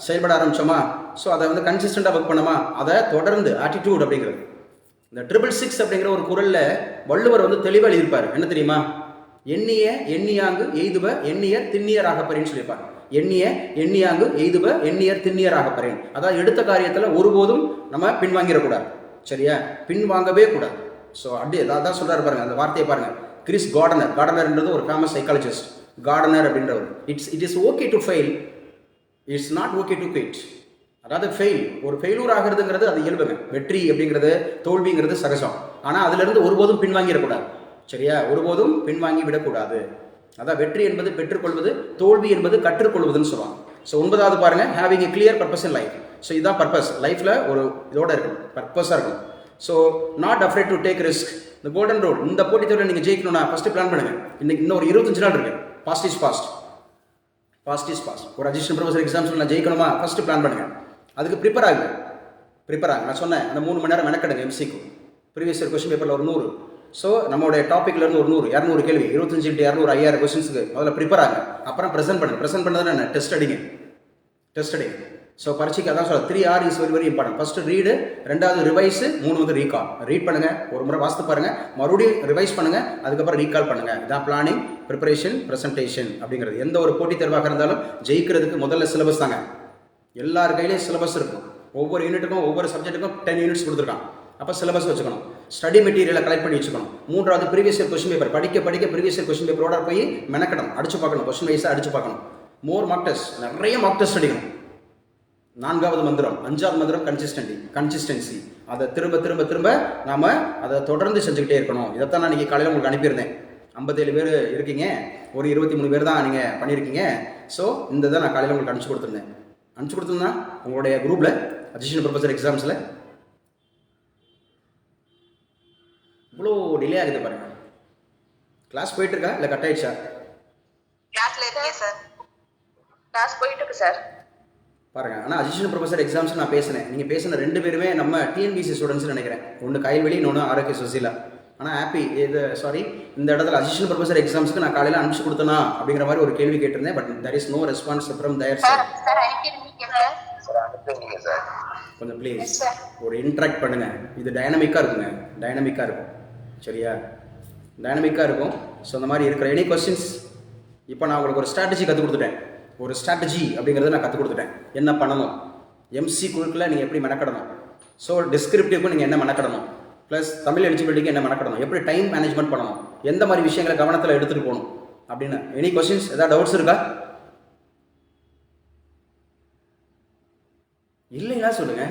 செயல்பட ஆரம்பிச்சோமா, ஸோ அதை வந்து கன்சிஸ்டண்டாக ஒர்க் பண்ணோமா, அதை தொடர்ந்து ஆட்டிடியூட் அப்படிங்கிறது. இந்த 666 அப்படிங்கிற ஒரு குறள்ல வள்ளுவர் வந்து தெளிவாக எழுதியிருப்பார். என்ன தெரியுமா? எண்ணியாங்கு எய்துவ எண்ணியர் திண்ணியர் ஆகப்பறேன்னு சொல்லியிருப்பாங்க. எண்ணியாங்கு எய்துவ எண்ணியர் திண்ணியர் ஆகப்பறேன். அதாவது எடுத்த காரியத்தில் ஒருபோதும் நம்ம பின்வாங்கிடக்கூடாது. சரியா? பின்வாங்கவே கூடாது. ஸோ அப்படி அதான் சொல்றாரு பாருங்க, அந்த வார்த்தையை பாருங்க. கிறிஸ் கார்டனர்ன்றது ஒரு ஃபேமஸ் சைக்காலஜிஸ்ட். கார்டனர் அப்படின்றவர், it is okay to fail it's not okay to quit. அதாவது ஒரு ஃபெயிலூர் ஆகிறதுங்கிறது அது இயல்புங்க. வெற்றி அப்படிங்கிறது தோல்விங்கிறது சகஜம். ஆனால் அதிலிருந்து ஒருபோதும் பின்வாங்கிடக்கூடாது. சரியா? ஒருபோதும் பின்வாங்கி விடக்கூடாது. அதான் வெற்றி என்பது பெற்றுக்கொள்வது, தோல்வி என்பது கற்றுக்கொள்வதுன்னு சொல்லுவாங்க. ஸோ 9வது பாருங்க, having a clear purpose in life. So இதுதான் பர்பஸ். லைஃப்பில் ஒரு இதோட இருக்கணும், பர்பஸாக இருக்கணும். So not afraid to take risk. இந்த கோல்டன் ரோல், இந்த போட்டித் தேர்வில் நீங்கள் ஜெயிக்கணும்னா ஃபஸ்ட்டு பிளான் பண்ணுங்கள். இன்னைக்கு இன்னும் ஒரு 25 நாள் இருக்குது. Past is past. ஒரு அசிஸ்டன்ட் ப்ரொஃபஸர் எக்ஸாம்ஸில் நான் ஜெயிக்கணுமா, ஃபஸ்ட்டு பிளான் பண்ணுங்கள். அதுக்கு ப்ரிப்பேர் ஆகுங்க. நான் சொன்னேன் அந்த 3 மணி நேரம் மெனக்கெடுங்க. எம்சிக்கு ப்ரீவியஸ் இயர் கொஸ்டின் பேப்பரில் ஒரு 100. ஸோ நம்மளுடைய டாப்பிக்லேருந்து ஒரு 100, 200 கேள்வி, 25 × 200, 5000 கொஸ்டின்ஸுக்கு முதல்ல ப்ரிப்பேர் ஆகுங்க. அப்புறம் ப்ரெசென்ட் பண்ணுங்க. ப்ரெசென்ட் பண்ணது என்ன? டெஸ்ட் அடிங்க. ஸோ பரீட்சைக்கு அதான் சொல்ல 3R is very very important. First read, 2வது ரிவைஸு, 3 வந்து ரீகால். ரீட் பண்ணுங்கள், ஒரு முறை வாசித்து பாருங்கள், மறுபடியும் ரிவைஸ் பண்ணுங்கள், அதுக்கப்புறம் ரீகால் பண்ணுங்கள். இதான் பிளானிங், ப்ரிப்பரேஷன், ப்ரெசன்டேஷன் அப்படிங்கிறது. எந்த ஒரு போட்டித் தேர்வாக இருந்தாலும் ஜெயிக்கிறதுக்கு முதல்ல சிலபஸ் தாங்க. எல்லார் கையிலையும் சிலபஸ் இருக்கும். ஒவ்வொரு யூனிட்டுக்கும் ஒவ்வொரு சப்ஜெக்ட்டுக்கும் 10 யூனிட்ஸ் கொடுத்துருக்கான். அப்போ சிலபஸ் வச்சுக்கணும். ஸ்டடி மெட்டீரியலை கலெக்ட் பண்ணி வச்சுக்கணும். 3வது ப்ரீவியஸ் இயர் கொஸ்டின் பேப்பர் படிக்க ப்ரீவியஸ் இயர் கொஸ்டின் பேப்பரோட போய் மெனக்கணும், அடிச்சு பார்க்கணும், கொஸ்டின் வைஸாக அடிச்சு பார்க்கணும். மோர் மார்க் டெஸ்ட், நிறைய மார்க் டெஸ்ட் அடிக்கணும். 4வது மந்திரம், 5வது மந்திரம் கன்சிஸ்டன்சி. அதை திரும்ப நாம் அதை தொடர்ந்து செஞ்சுக்கிட்டே இருக்கணும். இதைத்தான் நான் நீங்கள் காலையில் உங்களுக்கு அனுப்பியிருந்தேன். 57 பேர் இருக்கீங்க, ஒரு 23 பேர் தான் நீங்கள் பண்ணியிருக்கீங்க. ஸோ இந்த தான் நான் காலையில் உங்களுக்கு அனுப்பிச்சு கொடுத்துருந்தேன் உங்களுடைய குரூப்பில் அசிஸ்டன்ட் ப்ரொஃபஸர் எக்ஸாம்ஸில். இவ்வளோ டிலே ஆகுது பாருங்க. கிளாஸ் போயிட்டு இருக்கா இல்லை கட் ஆயிடுச்சா? கிளாஸ்ல இருக்கேன் சார். கிளாஸ் போயிட்டு இருக்கு சார். பாருங்க. ஆனால் அசிஸ்டன்ட் ப்ரொஃபஸர் எக்ஸாம்ஸ் நான் பேசினேன். நீங்கள் பேசின 2 பேருமே நம்ம டிஎன்பிசி ஸ்டூடெண்ட்ஸ்னு நினைக்கிறேன். ஒன்று கைல்வெளி, இன்னொன்று ஆரோக்கிய சுசீலா. ஆனால் இந்த இடத்துல அசிஸ்டன்ட் ப்ரொஃபஸர் எக்ஸாம்ஸ்க்கு நான் காலையில் அனுப்பிச்சு கொடுத்தனா அப்படிங்கிற மாதிரி ஒரு கேள்வி கேட்டிருந்தேன். But there is no response from their side. Sir அனுப்பியிருந்தீங்க சார். அனுப்புங்க சார். கொஞ்சம் ப்ளீஸ் ஒரு இன்ட்ராக்ட் பண்ணுங்க. இது டைனமிக்காக இருக்கும். சரியா? டைனமிக்காக இருக்கும். ஸோ அந்த மாதிரி இருக்கிற எனி கொஸ்டின்ஸ். இப்போ நான் உங்களுக்கு ஒரு ஸ்ட்ராட்டஜி கற்றுக் கொடுத்துட்டேன். ஒரு ஸ்ட்ராட்டஜி அப்படிங்கிறத நான் கற்றுக் கொடுத்துட்டேன். என்ன பண்ணணும், எம்சி குழுக்கில் நீங்கள் எப்படி மெனக்கடணும், ஸோ டிஸ்கிரிப்டிவ்க்கும் நீங்கள் என்ன மெனக்கடணும், ப்ளஸ் தமிழ் எலிஜிபிலிட்டிக்கு என்ன மெனக்கடணும், எப்படி டைம் மேனேஜ்மெண்ட் பண்ணணும், எந்த மாதிரி விஷயங்களை கவனத்தில் எடுத்துகிட்டு போகணும் அப்படின்னு. எனி கொஸ்டின்ஸ், ஏதாவது டவுட்ஸ் இருக்கா? இல்லைங்களா சொல்லுங்க.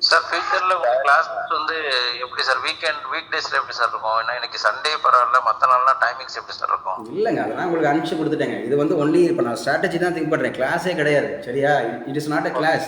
சார் ஃபியூச்சர்ல கிளாஸ் வந்து எப்படி சார் வீக் டேஸ்ல எப்படி சார் இருக்கும்? ஏன்னா எனக்கு சண்டே பரவாயில்ல, மற்ற நாள்லாம் டைமிங்ஸ் எப்படி சார் இருக்கும்? இல்லைங்க, அதெல்லாம் உங்களுக்கு அனுப்பிச்சு கொடுத்துட்டேங்க. இது வந்து ஒன்லி இப்போ நான் ஸ்ட்ராட்டஜி தான் திங்க் பண்ணுறேன். கிளாஸே கிடையாது. சரியா? It is not a class.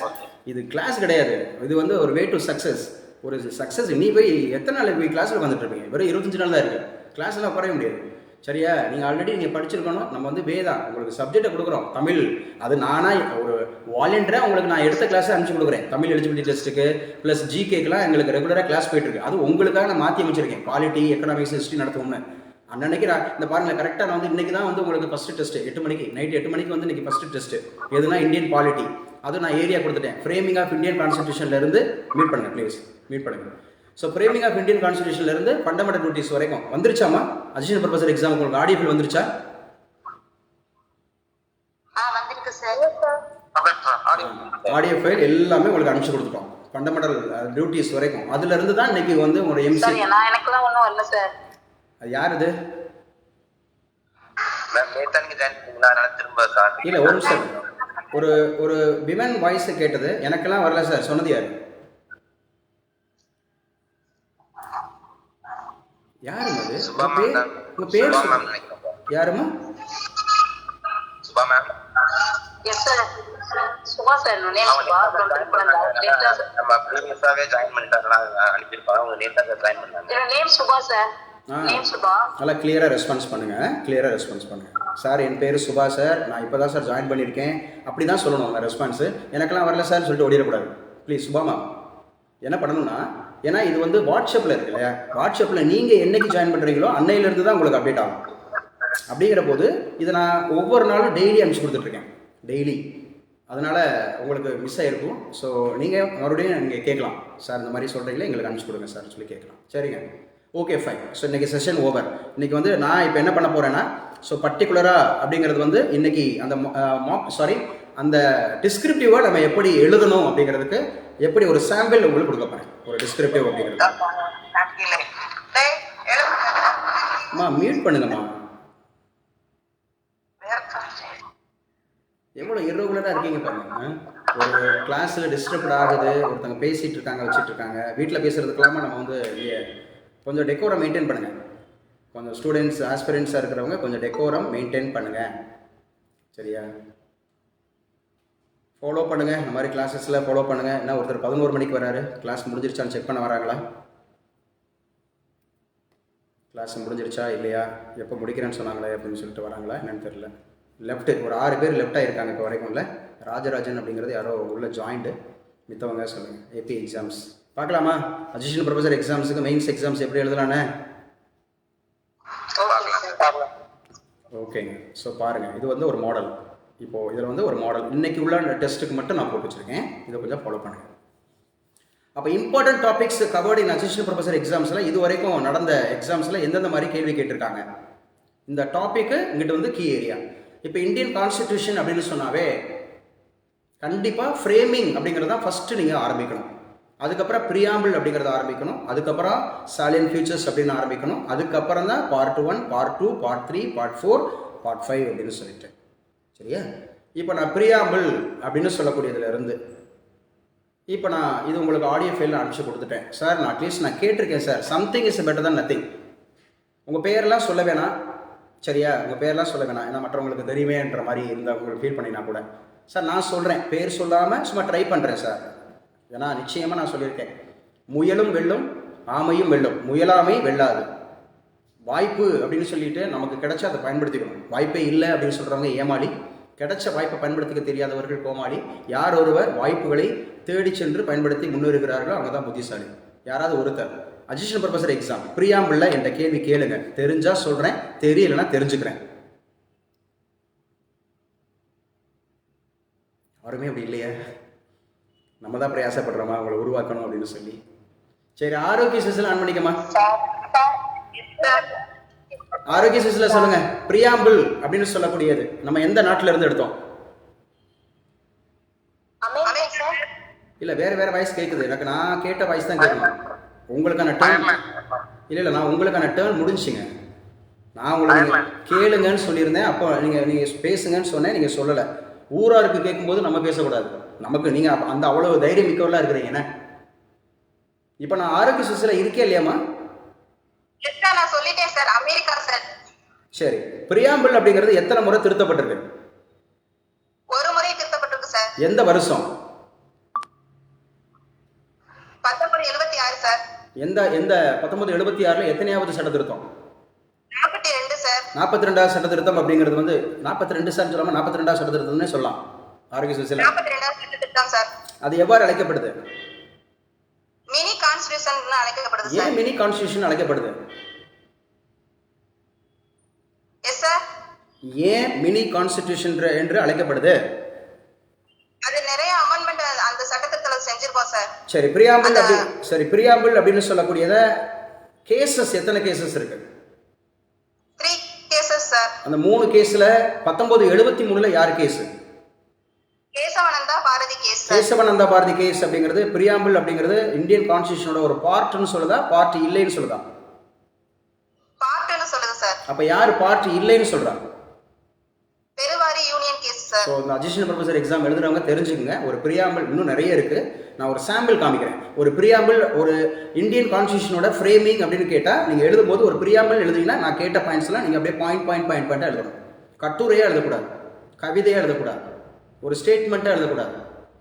இது கிளாஸ் கிடையாது. இது வந்து ஒரு வே டு சக்ஸஸ். ஒரு சக்ஸஸ். நீ போய் எத்தனை நாள் போய் கிளாஸில் வந்துட்டு இருப்பீங்க? வெறும் 25 நாள் தான் இருக்குது. கிளாஸ்லாம் குறைய முடியாது. சரியா? நீங்கள் ஆல்ரெடி நீங்கள் படிச்சிருக்கணும். நம்ம வந்து தான் உங்களுக்கு சப்ஜெக்டை கொடுக்குறோம். தமிழ் அது நானாக ஒரு வாலண்டியராக உங்களுக்கு நான் எடுத்த கிளாஸை அனுப்பிச்சு கொடுக்குறேன். தமிழ் எலிஜிபிலிட்டி டெஸ்ட்டுக்கு ப்ளஸ் ஜிகேக்கெலாம் எங்களுக்கு ரெகுலராக கிளாஸ் போயிட்டுருக்கு. அது உங்களுக்காக நான் மாற்றி அமைச்சிருக்கேன். பாலிட்டி, எக்கனாமிக்ஸ், ஹிஸ்ட்ரி நடத்துவோம்னு. அன்னைக்கு நான் இந்த பாருங்கள், கரெக்டாக நான் வந்து இன்றைக்கி தான் வந்து உங்களுக்கு ஃபஸ்ட்டு டெஸ்ட்டு 8 மணிக்கு, நைட் 8 மணிக்கு வந்து இன்றைக்கி ஃபஸ்ட்டு டெஸ்ட்டு. எதுனா இந்தியன் பாலிட்டி. அது நான் ஏரியா கொடுத்துட்டேன். ஃப்ரேமிங் ஆஃப் இந்தியன் கான்ஸ்டியூஷன்லேருந்து மீட் பண்ணுங்கள் ப்ளீஸ். மீட் பண்ணுங்கள். ஸோ ஃப்ரேமிங் ஆஃப் இந்தியன் கான்ஸ்டியூஷன்லேருந்து ஃபண்டமெண்டல் நோட்டீஸ் வரைக்கும் வந்துருச்சாமா? அசிஸ்டன்ட் ப்ரொஃபஸர் எக்ஸாம் உங்களுக்கு ஆடியோ ஃபைல் வந்துருச்சா? வந்திருக்கு சார். ஆடியோ ஃபைல் எல்லாமே உங்களுக்கு அனுப்பிச்சு கொடுத்துட்டோம். ஃபண்டமெண்டல் டியூட்டிஸ் வரைக்கும். அதுலேருந்து தான் இன்னைக்கு வந்து உங்களோட எம்சி. எனக்குலாம் ஒன்றும் வரல சார். அது யார் இது? மேம் நேத்தா நீங்க ஜாயின் பண்ணீங்களா? அதனால திரும்ப சார். இல்லை, ஒரு நிமிஷம். ஒரு விமன் வாய்ஸ் கேட்டது. எனக்கெல்லாம் வரல சார். சொன்னது யாரு? யாருமா அது? உங்க பேர் யாருமா? Subha ma'am. Yes sir. Subha sir. நம்ம ப்ரீவியஸாவே ஜாயின் பண்ணிட்டாங்க, அனுப்பியிருப்பாங்க. அவங்க நேத்தா ஜாயின் பண்ணாங்க. Name Subha sir. Name Subha. நல்லா கிளியராக ரெஸ்பான்ஸ் பண்ணுங்க. சார் என் பேர் சுபா சார், நான் இப்போ தான் சார் ஜாயின் பண்ணியிருக்கேன். அப்படி தான் சொல்லணும் உங்கள் ரெஸ்பான்ஸு. எனக்கெல்லாம் வரல சார் சொல்லிட்டு ஓடிடக்கூடாது ப்ளீஸ். சுபாமா என்ன பண்ணணும்னா, ஏன்னா இது வந்து வாட்ஸ்அப்பில் இருக்கு இல்லையா? வாட்ஸ்அப்பில் நீங்கள் என்னைக்கு ஜாயின் பண்ணுறீங்களோ அன்னையிலேருந்து தான் உங்களுக்கு அப்டேட் ஆகும். அப்படிங்கிற போது இதை நான் ஒவ்வொரு நாளும் டெய்லி அனுப்பிச்சு கொடுத்துட்ருக்கேன். டெய்லி. அதனால் உங்களுக்கு மிஸ் ஆகிருக்கும். ஸோ நீங்கள் மறுபடியும் நீங்கள் கேட்கலாம். சார் இந்த மாதிரி சொல்கிறீங்களே, எங்களுக்கு அனுப்பிச்சு கொடுங்க சார் சொல்லி கேட்கலாம். சரிங்க, ஓகே ஃபைன். ஸோ இன்றைக்கி செஷன் ஓவர். இன்றைக்கி வந்து நான் இப்போ என்ன பண்ண போகிறேன்னா, ஸோ பர்டிகுலராக அப்படிங்கிறது வந்து இன்றைக்கி அந்த அந்த டிஸ்கிரிப்டிவாக நம்ம எப்படி எழுதணும் அப்படிங்கிறதுக்கு எப்படி ஒரு சாம்பிள் உங்களுக்கு கொடுக்க போகிறேன். ஒரு டிஸ்கிரிப்டிவ் அப்படிங்கிறது. மியூட் பண்ணுங்கம்மா. எவ்வளோ இர்ரெகுலராக இருக்கீங்க பாருங்க. ஒரு கிளாஸில் டிஸ்டர்ப்ட் ஆகுது, ஒருத்தவங்க பேசிகிட்டு இருக்காங்க வச்சுட்டு இருக்காங்க. வீட்டில் பேசுகிறதுக்கெல்லாமல் நம்ம வந்து கொஞ்சம் டெக்கோரம் மெயின்டைன் பண்ணுங்கள். கொஞ்சம் ஸ்டூடெண்ட்ஸ் ஆஸ்பிரண்ட்ஸாக இருக்கிறவங்க கொஞ்சம் டெக்கோரம் மெயின்டைன் பண்ணுங்கள், சரியா? ஃபாலோ பண்ணுங்கள், இந்த மாதிரி கிளாஸஸில் ஃபாலோ பண்ணுங்கள். என்ன ஒருத்தர் 11 மணிக்கு வராரு, கிளாஸ் முடிஞ்சிருச்சான்னு செக் பண்ண வராங்களா? கிளாஸ் முடிஞ்சிருச்சா இல்லையா, எப்போ முடிக்கிறேன்னு சொன்னாங்களே அப்படின்னு சொல்லிட்டு வராங்களா என்னன்னு தெரியல. லெஃப்ட்டு ஒரு 6 பேர் லெஃப்டாக இருக்காங்க இப்போ வரைக்கும். இல்லை, ராஜராஜன் அப்படிங்கிறது யாரோ உள்ள ஜாயிண்ட்டு. மித்தவங்க சொல்லுங்கள். ஏபி எக்ஸாம்ஸ் பார்க்கலாமா? அசிஸ்டன்ட் ப்ரொஃபஸர் எக்ஸாம்ஸுக்கு மெயின்ஸ் எக்ஸாம்ஸ் எப்படி எழுதலான்னு ஓகேங்க. ஸோ பாருங்கள், இது வந்து ஒரு மாடல். இப்போது இதில் வந்து ஒரு மாடல் இன்றைக்கி உள்ள டெஸ்ட்டுக்கு மட்டும் நான் போட்டு வச்சுருக்கேன். இதை கொஞ்சம் ஃபாலோ பண்ணுங்கள். அப்போ இம்பார்ட்டன்ட் டாபிக்ஸ் கவர்டு இன் அசிஸ்டன்ட் ப்ரொஃபஸர் எக்ஸாம்ஸில் இது வரைக்கும் நடந்த எக்ஸாம்ஸில் எந்தெந்த மாதிரி கேள்வி கேட்டிருக்காங்க, இந்த டாப்பிக்கு இங்கிட்ட வந்து கீ ஏரியா. இப்போ இந்தியன் கான்ஸ்டிடியூஷன் அப்படின்னு சொன்னாவே கண்டிப்பாக ஃப்ரேமிங் அப்படிங்கிறது தான் ஃபஸ்ட்டு நீங்கள் ஆரம்பிக்கணும். அதுக்கப்புறம் ப்ரியாம்பிள் அப்படிங்கிறத ஆரம்பிக்கணும். அதுக்கப்புறம் சாலியன் ஃபியூச்சர்ஸ் அப்படின்னு ஆரம்பிக்கணும். அதுக்கப்புறம் தான் part 1, part 2, part 3, part 4, part 5 அப்படின்னு சொல்லிட்டு, சரியா? இப்போ நான் ப்ரியாம்பிள் அப்படின்னு சொல்லக்கூடியதுலேருந்து இப்போ நான் இது உங்களுக்கு ஆடியோ ஃபைலில் அனுப்பிச்சு கொடுத்துட்டேன். சார் நான் அட்லீஸ்ட் நான் கேட்டிருக்கேன் சார், சம்திங் இஸ் பெட்டர் தான் நத்திங். உங்கள் பேரெல்லாம் சொல்ல வேணாம், சரியா? உங்கள் பேரெல்லாம் சொல்ல வேணாம், ஏன்னா மற்றவங்களுக்கு தெரியுமேன்ற மாதிரி இருந்தால் உங்களுக்கு ஃபீல் பண்ணினா கூட சார் நான் சொல்கிறேன், பேர் சொல்லாமல் சும்மா ட்ரை பண்ணுறேன் சார். ஏன்னா நிச்சயமாக நான் சொல்லியிருக்கேன், முயலும் வெல்லும் ஆமையும் வெல்லும், முயலாமை வெல்லாது. வாய்ப்பு அப்படின்னு சொல்லிட்டு நமக்கு கிடைச்சா அதை பயன்படுத்திக்கணும். வாய்ப்பே இல்லை அப்படின்னு சொல்கிறவங்க ஏமாளி, கிடைச்ச வாய்ப்பை பயன்படுத்திக்க தெரியாதவர்கள் கோமாளி. யார் ஒருவர் வாய்ப்புகளை தேடி சென்று பயன்படுத்தி முன்னேறுகிறார்களோ அவங்க தான் புத்திசாலி. யாராவது ஒருத்தர் அசிஸ்டன்ட் ப்ரொஃபஸர் எக்ஸாம் ப்ரியாம்பிளில் என்ற கேள்வி கேளுங்க, தெரிஞ்சா சொல்கிறேன், தெரியலைன்னா தெரிஞ்சுக்கிறேன். யாருமே அப்படி இல்லையா? நம்ம தான் பிரயாசப்படுறோமா அவங்களை உருவாக்கணும் அப்படின்னு சொல்லி. சரி, ஆரோக்கிய சிசில் ஆன் பண்ணிக்கமா. ஆரோக்கிய சிசில் சொல்லுங்க. ப்ரியாம்பிள் அப்படின்னு சொல்லக்கூடியது நம்ம எந்த நாட்டில இருந்து எடுத்தோம்? இல்ல, வேற வேற வாய்ஸ் கேட்குது எனக்கு. நான் கேட்ட வாய்ஸ் தான் கேட்கணும். உங்களுக்கான டேர்ன் இல்லை, நான் உங்களுக்கான டேர்ன் முடிஞ்சுங்க. நான் உங்களுக்கு கேளுங்கன்னு சொல்லியிருந்தேன். அப்போ நீங்கள் பேசுங்கன்னு சொன்னேன், நீங்கள் சொல்லலை. ஊராருக்கு கேட்கும்போது நம்ம பேசக்கூடாது. நமக்கு நீங்கள் அந்த அவ்வளோ தைரியம் மிக்கவர்களாக இருக்கிறீங்கண்ணே. இப்போ நான் ஆரோக்கிய சிசில் இருக்கே இல்லையாம்மா? நான் சொல்லிட்டேன் சார், அமெரிக்கா சார். சரி, ப்ரியாம்பிள் அப்படிங்கிறது எத்தனை முறை திருத்தப்பட்டிருக்கு? ஒரு முறை திருத்தப்பட்டிருக்கு சார். எந்த வருஷம்? 1976 சார். எந்த 1976ல எத்தனையாவது சட்ட திருத்தம்? 42 சார். 42வது சட்ட திருத்தம் அப்படிங்கிறது வந்து 42 சார் சொல்லாம 42வது சட்ட திருத்தம்னே சொல்லலாம். ஆரோக்கிய சிசில் 42வது சட்ட திருத்தம் சார். அது எவ்வாறு அழைக்கப்படுது? மினி கான்ஸ்டிடியூஷன் அழைக்கப்படுது சார். ஏன் மினி கான்ஸ்டிடியூஷன் அழைக்கப்படுது? Yes sir. ஏன் மினி கான்ஸ்டிடியூஷன் என்று அழைக்கப்படுது? அது நிறைய அமெண்ட்மென்ட் அந்த சட்டத்துல செஞ்சிருக்கோம் சார். சரி, ப்ரியாம்பிள் அப்படின்னு சொல்லக்கூடியத கேசஸ் எத்தனை கேசஸ் இருக்கு? 3 கேசஸ் சார். அந்த 3 கேஸ்ல 1973ல யார் case? Kesavananda Bharati case. Kesavananda Bharati case அப்படிங்கிறது ப்ரியாம்பிள் அப்படிங்கிறது இந்தியன் கான்ஸ்டிடியூஷனோட ஒரு பார்ட்னு சொல்லுதா, பார்ட் இல்லைன்னு சொல்லுதா? பார்ட்னு சொல்லுது சார். அப்ப யார் பார்ட் இல்லைன்னு சொல்றா? பெருவாரி யூனியன் கேஸ் சார். ஸோ இந்த அசிஸ்டன்ட் ப்ரொஃபஸர் எக்ஸாம் எழுதுறவங்க தெரிஞ்சுக்கங்க, ஒரு ப்ரியாம்பிள் இன்னும் நிறைய இருக்கு. நான் ஒரு சாம்பிள் காமிக்கிறேன். ஒரு ப்ரியாம்பிள் ஒரு இந்தியன் கான்ஸ்டிடியூஷனோட ஃப்ரேமிங் அப்படின்னு கேட்டால் நீங்கள் எழுதும்போது ஒரு ப்ரியாம்பிள் எழுதுனீங்கன்னா நான் கேட்ட பாயிண்ட்ஸ்லாம் நீங்கள் அப்படியே பாயிண்ட் எழுதணும். கட்டுரையாக எழுதக்கூடாது, கவிதையாக எழுதக்கூடாது, ஒரு ஸ்டேட்மெண்ட்டாக எழுதக்கூடாது.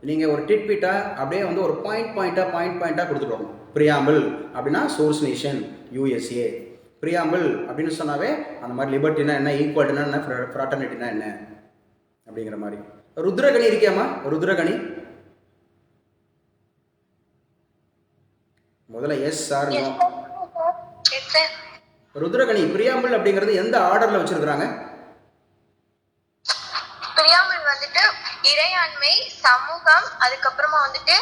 நீங்கள் ஒரு டிட்பிட்டாக அப்படியே வந்து ஒரு பாயிண்டாக கொடுத்துட்டு வரணும். ப்ரியாம்பிள் அப்படின்னா சோர்ஸ் நேஷன் USA. ப்ரியாம்பிள் அப்படின்னு சொன்னாவே அந்த மாதிரி லிபர்ட்டினா என்ன, ஈக்குவாலிட்டினா என்ன, ஃப்ராட்டர்னிட்டினா என்ன அப்படிங்கிற மாதிரி. ருத்ரகணி இருக்கியாமா? ருத்ரகணி முதல்ல எஸ் சார் நோ. ருத்ரகணி ப்ரியாம்பிள் அப்படிங்கிறது எந்த ஆர்டர்ல வச்சிருக்காங்க? ப்ரியாம்பிள் வந்துட்டு இறையாண்மை, சமூகம், அதுக்கப்புறம் வந்துட்டு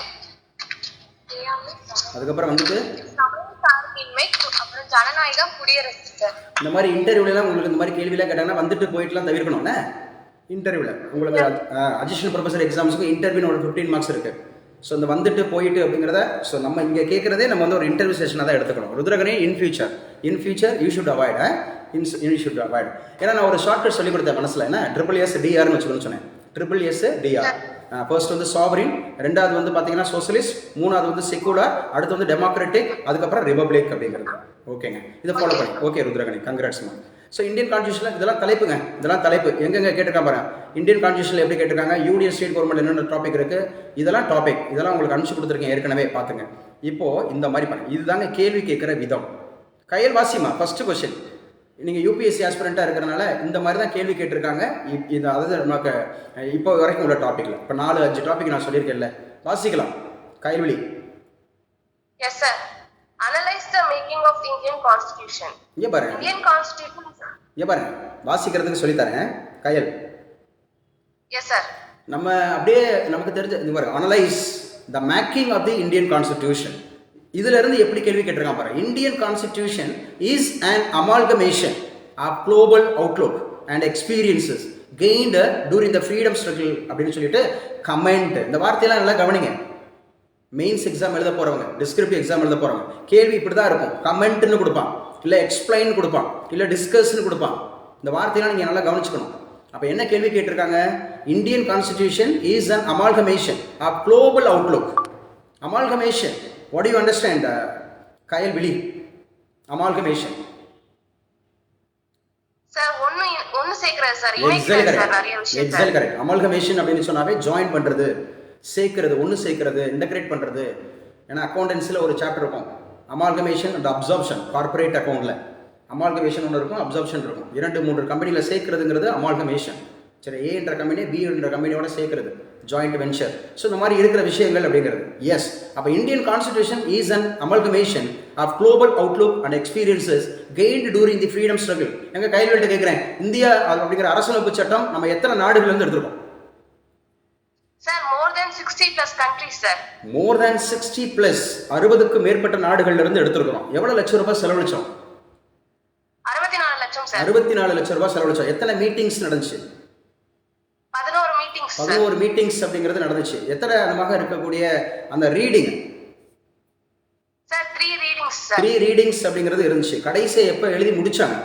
சார்பின்மை, அப்புறம் ஜனநாயகம், குடியரசு. இந்த மாதிரி இன்டர்வியூலாம் உங்களுக்கு இந்த மாதிரி கேள்வியெல்லாம் கேட்டாங்கன்னா வந்துட்டு போயிட்டுலாம் தவிர்க்கணும்னா இன்டர்வியூவில் உங்களுக்கு அசிஸ்டன்ட் ப்ரொஃபஸர் எக்ஸாம்ஸுக்கு இன்டர்வியூன்னு ஒரு 15 மார்க்ஸ் இருக்குது. ஸோ இந்த வந்துட்டு போயிட்டு அப்படிங்கிறத ஸோ நம்ம இங்கே கேட்குறதே நம்ம வந்து ஒரு இன்டர்வியூ செஷனாக தான் எடுத்துக்கணும். Rudrakani in future you should avoid. ஏன்னா நான் ஒரு ஷார்ட்கட் சொல்லி கொடுத்தேன் மனசில், என்ன SSSDRன்னு வச்சுக்கணும்னு சொன்னேன். SSDR. ஃபர்ஸ்ட் வந்து சாவரின், ரெண்டாவது வந்து பார்த்தீங்கன்னா சோஷலிஸ்ட், மூணாவது வந்து செக்குலர், அடுத்து வந்து டெமோக்ராட்டிக், அதுக்கப்புறம் ரிபப்ளிக் அப்படிங்கிறது. ஓகேங்க, இதை ஃபாலோ பண்ணி. ஓகே ருத்ரகணி, கங்க்ராட்ஸ்மா. ஸோ இந்தியன் கான்ஸ்டியூஷனில் இதெல்லாம் தலைப்புங்க, இதெல்லாம் தலைப்பு எங்கெங்க கேட்டிருக்காங்க பாருங்க. இந்தியன் கான்ஸ்டியூஷனில் எப்படி கேட்டிருக்காங்க, யூனியன் ஸ்டேட் கவர்மெண்ட் என்னென்ன டாபிக் இருக்குது, இதெல்லாம் டாபிக், இதெல்லாம் உங்களுக்கு அனுப்பிச்சு கொடுத்துருக்கேன் ஏற்கனவே, பார்த்துங்க. இப்போது இந்த மாதிரி பண்ணுங்க, இதுதாங்க கேள்வி கேட்குற விதம். கையல் வாசிமா, ஃபர்ஸ்ட் கொஸ்டின். நீங்கள் யூபிஎஸ்சி ஆஸ்பிரண்ட்டாக இருக்கிறனால இந்த மாதிரி தான் கேள்வி கேட்டிருக்காங்க. இது அதாவது நமக்கு இப்போ வரைக்கும் உள்ள டாப்பிக்கில் இப்போ 4-5 டாபிக் நான் சொல்லியிருக்கேன்ல, வாசிக்கலாம். கைல்வெளி. Yes sir. Analyse the making of Indian constitution. இங்கே பாருங்க, இந்தியன் கான்ஸ்டிடியூஷன். இங்கே பாருங்க, வாசிக்கிறதுக்கு சொல்லித்தரேன். கையல். Yes sir. நம்ம அப்படியே நமக்கு தெரிஞ்ச இது பாருங்க, analyse the making of the Indian constitution. இதுல இருந்து எப்படி கேள்வி கேட்டிருக்காங்க பாருங்க. Indian constitution is an amalgamation of global outlook and experiences gained during the freedom struggle அப்படின்னு சொல்லிட்டு கமெண்ட். இந்த வார்த்தையெல்லாம் நல்லா கவனிங்க. மெயின்ஸ் எக்ஸாம் எழுத போறவங்க, டிஸ்கிரிப்டிவ் எக்ஸாம் எழுத போறவங்க கேள்வி இப்படி தான் இருக்கும். கமெண்ட்னு கொடுப்பான், இல்லை எக்ஸ்பிளைன் கொடுப்பான், இல்லை டிஸ்கஸ்ன்னு கொடுப்பான். இந்த வார்த்தையெல்லாம் நீங்கள் நல்லா கவனிச்சுக்கணும். அப்போ என்ன கேள்வி கேட்டிருக்காங்க, Indian constitution is an amalgamation of global outlook. Amalgamation, what do you understand, Kyle Willy? Amalgamation. Sir ஒன்னு சேர்க்கிறது சார், இணைக்கிறது சார், நிறைய விஷயம். Exactly correct. அமால்கமேஷன் அப்படின்னு சொன்னாவே ஜாயின் பண்றது, சேர்க்கிறது, ஒன்று சேர்க்கிறது, இன்டகிரேட் பண்றது. ஏன்னா அக்கௌண்டன்ஸில் ஒரு சாப்டர் இருக்கும், அமால்கமேஷன் அண்ட் அப்சார்ப்ஷன். கார்பரேட் அக்கௌண்ட்ல அமால்கமேஷன் ஒன்று இருக்கும், அப்சார்ப்ஷன் இருக்கும். 2-3 கம்பெனியில் சேர்க்கிறதுங்கிறது அமால்கமேஷன். சரி, A என்ற கம்பெனி B என்ற கம்பெனியோட சேர்க்கிறது, ஜாயிண்ட் வெஞ்சர். ஸோ இந்த மாதிரி இருக்கிற விஷயங்கள் அப்படிங்கிறது. எஸ், அப்போ Indian constitution is an amalgamation of global outlook and experiences gained during the freedom struggle. எங்க கைவிட்டு கேட்குறேன், இந்தியா அப்படிங்கிற அரசியலமைப்பு சட்டம் நம்ம எத்தனை நாடுகள் இருந்து எடுத்திருக்கோம் sir? more than 60+ countries sir. more than 60+, 60க்கு மேற்பட்ட நாடுகள்ல இருந்து எடுத்திருக்கிறோம். எவ்வளவு லட்சம் ரூபாய் செலவழிச்சோம்? 64 லட்சம் சார். 64 லட்சம் ரூபாய் செலவழிச்சோம். எத்தனை மீட்டிங்ஸ் நடந்துச்சு? 11 மீட்டிங்ஸ். 11 மீட்டிங்ஸ் அப்படிங்கிறது நடந்துச்சு. எத்தனை நமக்கு இருக்கக்கூடிய அந்த reading sir? 3 readings sir. 3 readings அப்படிங்கிறது இருந்துச்சு. கடைசியா எப்ப எழுதி முடிச்சாங்க?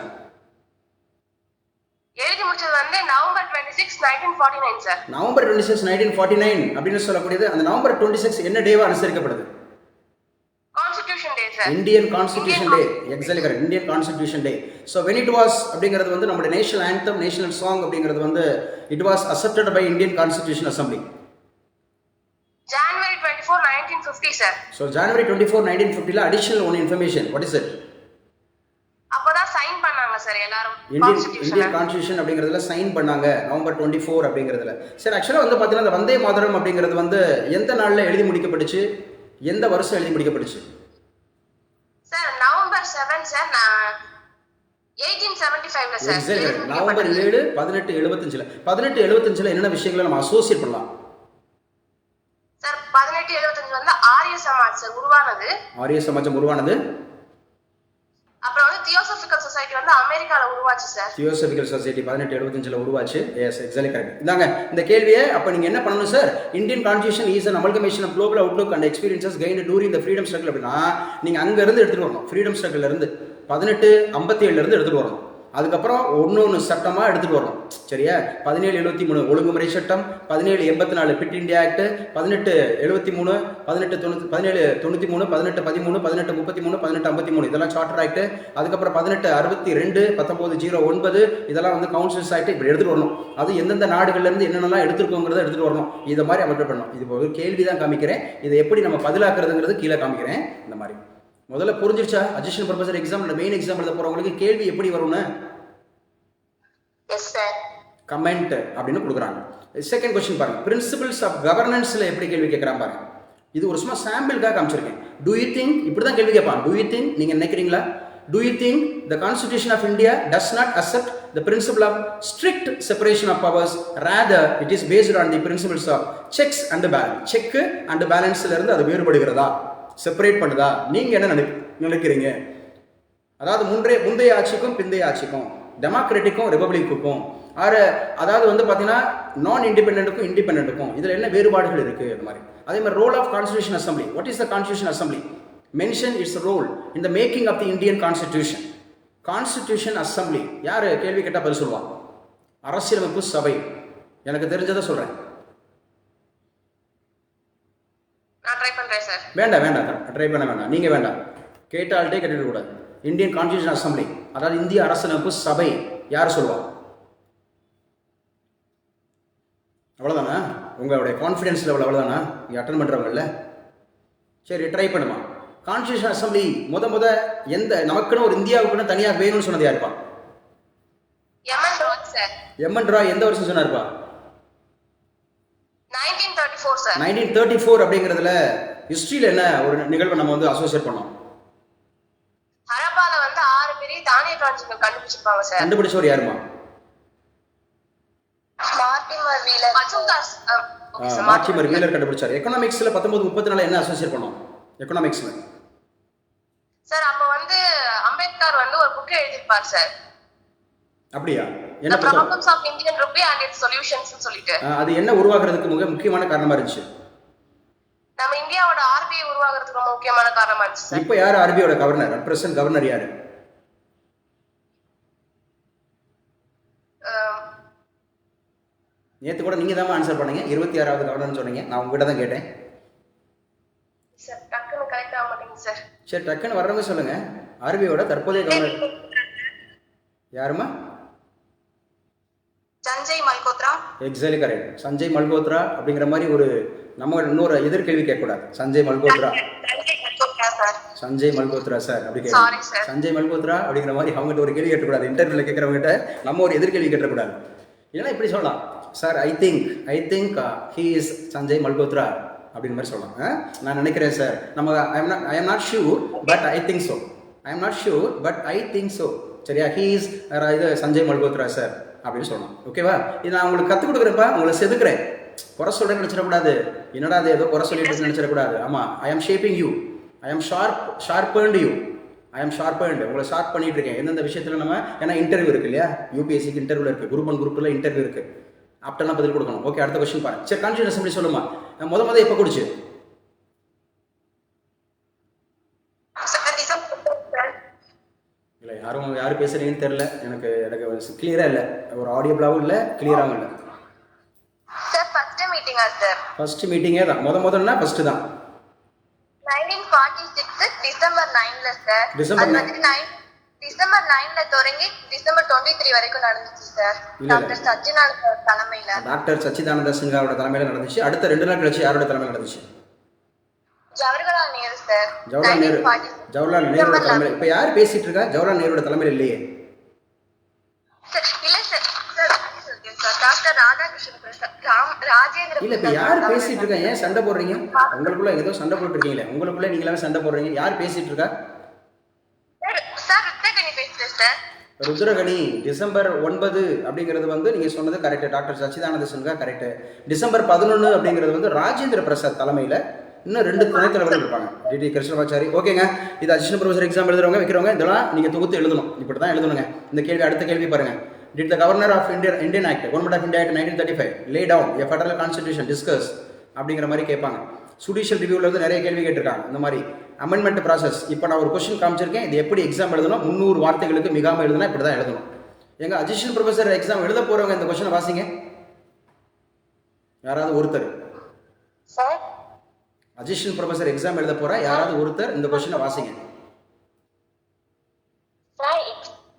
எழுதி முடிச்சது வந்து நவம்பர் 26, 1949 சார். நவம்பர் 26, 1949 அப்படின்னு சொல்லக்கூடியது. அந்த நவம்பர் 26 என்ன டேவா அனுசரிக்கப்படுது? Constitution day sir. Indian constitution day. Exactly correct, Indian constitution day. So when it was அப்படிங்கிறது வந்து நம்முடைய நேஷனல் ஆந்தம், நேஷனல் சாங் அப்படிங்கிறது வந்து it was accepted by Indian constitution assembly. January 24, 1950 sir. So January 24, 1950ல additional one information. What is it? அப்பதான் sign பண்ணாங்க sir எல்லாரும் Indian constitution அப்படிங்கிறதுல சைன் பண்ணாங்க நவம்பர் 24 அப்படிங்கிறதுல. சரி, ஆக்சுவலாக வந்து பார்த்தீங்கன்னா இந்த வந்தே மாதரம் அப்படிங்கிறது வந்து எந்த நாளில் எழுதி முடிக்கப்பட்டுச்சு, எந்த வருஷம் எழுதி முடிக்கப்பட்டுச்சு? சார் நவம்பர் 7 சார், 1875ல சார். எக்ஸாக்ட்லி, நவம்பர் 7, 1875ல. 1875ல என்னென்ன விஷயங்களை நம்ம அசோசியேட் பண்ணலாம் சார்? 1875 வந்து ஆரிய சமாஜ் சார் உருவானது. ஆரிய சமாஜம் உருவானது. அப்புறம் வந்து தியோசபிக்கல் சொசைட்டி வந்து அமெரிக்கால உருவாச்சு சார். தியோசபிக்கல் சொசைட்டி 1875ல உருவாச்சு. Yes, exactly correct. இதாங்க இந்த கேள்வியை. அப்போ நீங்க என்ன பண்ணணும் sir? Indian constitution is an amalgamation of global outlook and experiences gained during the freedom struggle அப்படின்னா நீங்க அங்க இருந்து எடுத்துட்டு வரணும். ஃப்ரீடம் ஸ்ட்ரகிள்ல இருந்து 1857ல இருந்து எடுத்துட்டு வரணும். அதுக்கப்புறம் ஒன்று சட்டமாக எடுத்துகிட்டு வரணும். சரியா? 1773 ஒழுங்குமுறை சட்டம், 1784 பிட் இந்தியா ஆக்ட், 1873, 1793, 1813, 1833, 1853 இதெல்லாம் சார்ட்டர் ஆக்ட். அதுக்கப்புறம் 1862, 1909 இதெல்லாம் வந்து கவுன்சில்ஸ் ஆக்ட். இப்படி எடுத்துகிட்டு வரணும். அது எந்தெந்த நாடுகள்லேருந்து என்னென்னலாம் எடுத்துருக்கோங்கிறத எடுத்துகிட்டு வரணும். இதை மாதிரி அப்டேட் பண்ணணும். இது ஒரு கேள்வி தான் காமிக்கிறேன். இதை எப்படி நம்ம பதிலாக்குறதுங்கிறது கீழே காமிக்கிறேன். இந்த மாதிரி முதல்ல புரிஞ்சிருச்சா? Assistant professor exam, main exam எழுத போறவங்களுக்கு கேள்வி எப்படி வரும்னு எஸ் சார் கமெண்ட் அப்படின்னு கொடுக்குறாங்க. செகண்ட் क्वेश्चन பாருங்க, பிரின்சிபல்ஸ் ஆஃப் கவர்னன்ஸ்ல எப்படி கேள்வி கேட்கறாங்க பாருங்க. இது ஒரு சும்மா சாம்பிளுக்காக காமிச்சிருக்கேன். டு யூ திங்க், இப்படி தான் கேள்வி கேட்பான். டு யூ திங்க், நீங்க நினைக்கிறீங்களா? To you think the constitution of India does not accept the principle of strict separation of powers, rather it is based on the principles of checks and balance. Check and பேலன்ஸ்ல இருந்து அது வேறுபடுகிறதா, separate பண்ணுதா? நீங்க என்ன நினைக்கிறீங்க? அதாவது முந்தைய ஆட்சிக்கும் பிந்தைய ஆட்சிக்கும், டெமோக்ராட்டிக்கும் ரிபப்ளிக்குக்கும், அதாவது வந்து பார்த்தீங்கன்னா நான் இண்டிபெண்டன்ட்டுக்கும் இண்டிபெண்டன்ட்டுக்கும் இதில் என்ன வேறுபாடுகள் இருக்கு? அது மாதிரி. அதே மாதிரி role of constitution assembly. What is the constitution assembly? Mention its role in the making of the Indian constitution. Constitution assembly யாரு கேள்வி கேட்டால் பதில் சொல்லுவாங்க? அரசியலமைப்பு சபை. எனக்கு தெரிஞ்சதை சொல்கிறேன். நான் ட்ரை பண்றேன் சார். வேண்டாம் ட்ரை பண்ண வேண்டாம், நீங்கள் வேண்டாம், கேட்டால்கிட்டே கேட்டுக்கூடாது. இந்தியன் கான்ஸ்டியூஷன் அசம்பிளி, அதாவது இந்திய அரசியலமைப்பு சபை யார் சொல்லுவா? அவ்வளோதானா? உங்களுடைய கான்ஃபிடென்ஸ் லெவல் அவ்வளோதானா? இங்கே அட்டன் பண்ணுறவங்கல்ல. சரி, ட்ரை பண்ணுமா. கான்ஸ்டியூஷன் அசம்பிளி முத எந்த நமக்குன்னு ஒரு இந்தியாவுக்குன்னு தனியாக வேணும்னு சொன்னது யாருப்பா? M N Roy sir. M N Roy எந்த வருஷம் சொன்னார்ப்பா? 1934 சார். 1934 அப்படிங்கிறதுல ஹிஸ்ட்ரியில் என்ன ஒரு நிகழ்வை நம்ம வந்து அசோசியேட் பண்ணோம்? ஹரப்பால வந்து 6 பெரிய தானிய களஞ்சியங்கள் கண்டுபிடிச்சிருப்பாங்க சார். கண்டுபிடிச்சவர் யாருமா? Mortimer wheeler. மார்டிமர் வீலர் கண்டுபிடிச்சார். எக்கனாமிக்ஸ்ல 1934 என்ன அசோசியேட் பண்ணோம்? எக்கனாமிக்ஸ்ல சார் அப்ப வந்து அம்பேத்கர் வந்து ஒரு புக் எழுதிருப்பார் சார். அப்படியா? The என்ன புத்தகம்? Problems of Indian Rupee and its Solutions னு சொல்லிட்டு. அது என்ன உருவாக்குறதுக்கு மிக முக்கியமான காரணமா இருந்துச்சு? நம்ம இந்தியாவோட ஆர்பிஐ உருவாக்குறதுக்கு ரொம்ப முக்கியமான காரணமா இருந்துச்சு சார். இப்போ யார் ஆர்பிஐயோட கவர்னர்? பிரசன்ட் கவர்னர் யாரு? நேற்று கூட நீங்க தான் ஆன்சர் பண்ணீங்க. 26வது கவர்னர்னு சொன்னீங்க. நான் உங்ககிட்ட தான் கேட்டேன். சார் டக்குன்னு கரெக்ட் ஆக மாட்டேங்குது சார். சரி, டக்குன்னு வர்றவங்க சொல்லுங்க. ஆர்பிஐயோட தற்போதைய கவர்னர் யாருமா? சஞ்சய் மல்கோத்ரா. Exactly correct. சஞ்சய் மல்கோத்ரா அப்படிங்கிற மாதிரி ஒரு நம்ம இன்னொரு எதிர்கேள்வி கேட்கக்கூடாது. சஞ்சய் மல்கோத்ரா சஞ்சய் மல்கோத்ரா சார் அப்படி Sorry, கேட்க. sir. சஞ்சய் மல்கோத்ரா அப்படிங்கிற மாதிரி அவங்ககிட்ட ஒரு கேள்வி கேட்கக்கூடாது. இன்டர்வியூல கேட்கறவங்ககிட்ட நம்ம ஒரு எதிர்கேள்வி கேட்கக்கூடாது. ஏன்னா இப்படி சொல்லலாம், sir I think he is Sanjay Malhotra அப்படின்ற மாதிரி சொல்லலாம். நான் நினைக்கிறேன் சார், நம்ம I am not sure but I think so. சரியா? ஹி இஸ் இது சஞ்சய் மல்கோத்ரா சார் அப்படின்னு சொல்லலாம். ஓகேவா? இது நான் உங்களுக்கு கற்றுக் கொடுக்குறேன்ப்பா, உங்களை செதுக்குறேன். குறை சொல்கிறேன்னு நினச்சிடக்கூடாது. என்னடா அது ஏதோ குறை சொல்லிட்டு நினச்சிடக்கூடாது. ஆமாம், I am shaping you, I am sharpened you, I am sharpened. உங்களை ஷார்ப் பண்ணிட்டு இருக்கேன் எந்தெந்த விஷயத்தில் நம்ம. ஏன்னா இன்டர்வியூ இருக்கு இல்லையா? யூபிஎஸ்சிக்கு இன்டர்வியூ இருக்குது, குரூப் 1 குரூப் 2 இன்டர்வியூ இருக்குது. ஆப்டெல்லாம் பதில் கொடுக்கணும். ஓகே, அடுத்த கொஸ்டின் பாருங்க. சரி, கான்ஸ்டியூஷன் அசம்பிளி சொல்லுமா முத எப்போ குடிச்சு? இல்லை, யார் பேசுறீங்கன்னு தெரியல. எனக்கு கிளியராக இல்லை. ஒரு ஆடியோபிளாவும் இல்லை, கிளியராகவும் இல்லை. சார் ஃபர்ஸ்ட் மீட்டிங்கா சார்? ஃபர்ஸ்ட் மீட்டிங்கே தான். முதல்னா ஃபர்ஸ்ட் தான். 1946 டிசம்பர் 9ல சார். டிசம்பர் அது வந்து டிசம்பர் 9ல தொடங்கி டிசம்பர் 23 வரைக்கும் நடந்துச்சு சார். இல்ல. டாக்டர் சச்சிதானந்த தலைமையில. டாக்டர் சச்சிதானந்த சின்ஹாவோட தலைமையில் நடந்துச்சு. அடுத்த 2 நாள் கழிச்சு யாரோட தலைமையில் நடந்துச்சு? ஜவஹர்லால் நேரு சார். ஜவஹர்லால் நேருவோட தலைமையில். இப்போ யார் பேசிட்டு இருக்கா? ஜவஹர்லால் நேருவோட தலைமையில் இல்லையே. இல்ல சார். டாக்டர் ராதாகிருஷ்ணன் ராஜேந்திர. இல்ல, இப்ப யார் பேசிட்டு இருக்கா? ஏன் சண்டை போடுறீங்க? உங்களுக்குள்ள ஏதோ சண்டை போட்டு இருக்கீங்களே, உங்களுக்குள்ள நீங்களே சண்டை போடுறீங்க. யார் பேசிட்டு இருக்கா? சார் ருத்ரகணி பேசுறேன் சார். ருத்ரகணி. டிசம்பர் 9 அப்படிங்கிறது வந்து நீங்க சொன்னது கரெக்ட். டாக்டர் சச்சிதானந்த சின்ஹா கரெக்ட். டிசம்பர் 11 அப்படிங்கிறது வந்து ராஜேந்திர பிரசாத் தலைமையில இன்னும் 2 துணைத் தலைவர்கள் இருப்பாங்க. டிடி கிருஷ்ணமாச்சாரி. ஓகேங்க, இது அசிஸ்டன்ட் ப்ரொஃபசர் எக்ஸாம் எழுதுறவங்க வைக்கிறவங்க இதெல்லாம் நீங்க தொகுத்து எழுதணும். இப்படி தான் எழுதணுங்க. இந்த கேள்வி அடுத்த கேள்வி பாருங்க. Did the Governor of Indian Act, Government of India Act 1935 lay down a federal constitution discuss அப்படிங்கிற மாதிரி கேட்பாங்க. ஜுடிஷியல் ரிவ்யூவில் வந்து நிறைய கேள்வி கேட்டிருக்காங்க. இந்த மாதிரி அமெண்ட்மெண்ட் ப்ராசஸ். இப்போ நான் ஒரு கொஸ்டின் காமிச்சிருக்கேன். இது எப்படி எக்ஸாம் எழுதணும்? 300 வார்த்தைகளுக்கு மிகாமல் எழுதுனா இப்படி தான் எழுதணும். எங்க அசிஸ்டன்ட் ப்ரொஃபசர் எக்ஸாம் எழுத போறவங்க இந்த கொஸ்டினை வாசிங்க. யாராவது ஒருத்தர். சார் அசிஸ்டன்ட் ப்ரொஃபசர் எக்ஸாம் எழுத போற யாராவது ஒருத்தர் இந்த கொஸ்டினை வாசிங்க.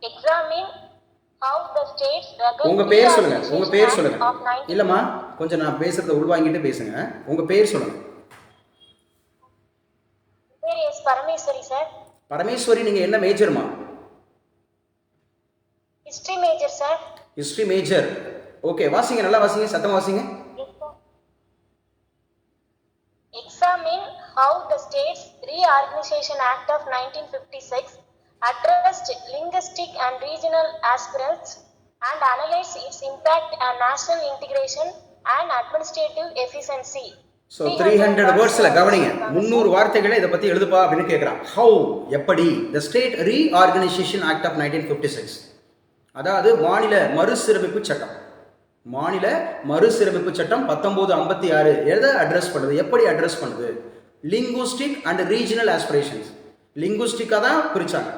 எக்ஸாமின் how the states உங்க பேர் சொல்லுங்க. உங்க பேர் சொல்லுங்க. இல்லம்மா, கொஞ்சம் நான் பேசுறத உள்வாங்கிட்டு பேசுங்க. உங்க பேர் சொல்லுங்க. பேர் எஸ் பரமேஸ்வரி சார். பரமேஸ்வரி, நீங்க என்ன மேஜர்மா? History major sir. History major. Okay, வாசிங்க, நல்லா வாசிங்க, சத்தமா வாசிங்க. Examine how the States Reorganization Act of 1956 addressed linguistic and regional aspirations and analyze its impact on national integration and administrative efficiency. So 300 வேர்ட்ஸ்ல கவனிங்க. 300 வார்த்தைகளை இத பத்தி எழுதுப்பா அப்படின்னு கேக்குறான். How, எப்படி? The State Reorganization Act of 1956. அதாவது மாநில மறுசீரமைப்பு சட்டம். மாநில மறுசீரமைப்பு சட்டம் 1956 எதை அட்ரஸ் பண்ணுது? எப்படி அட்ரஸ் பண்ணுது? Linguistic and regional aspirations. லிங்குஸ்டிக்கா தான் பிரிச்சாங்க.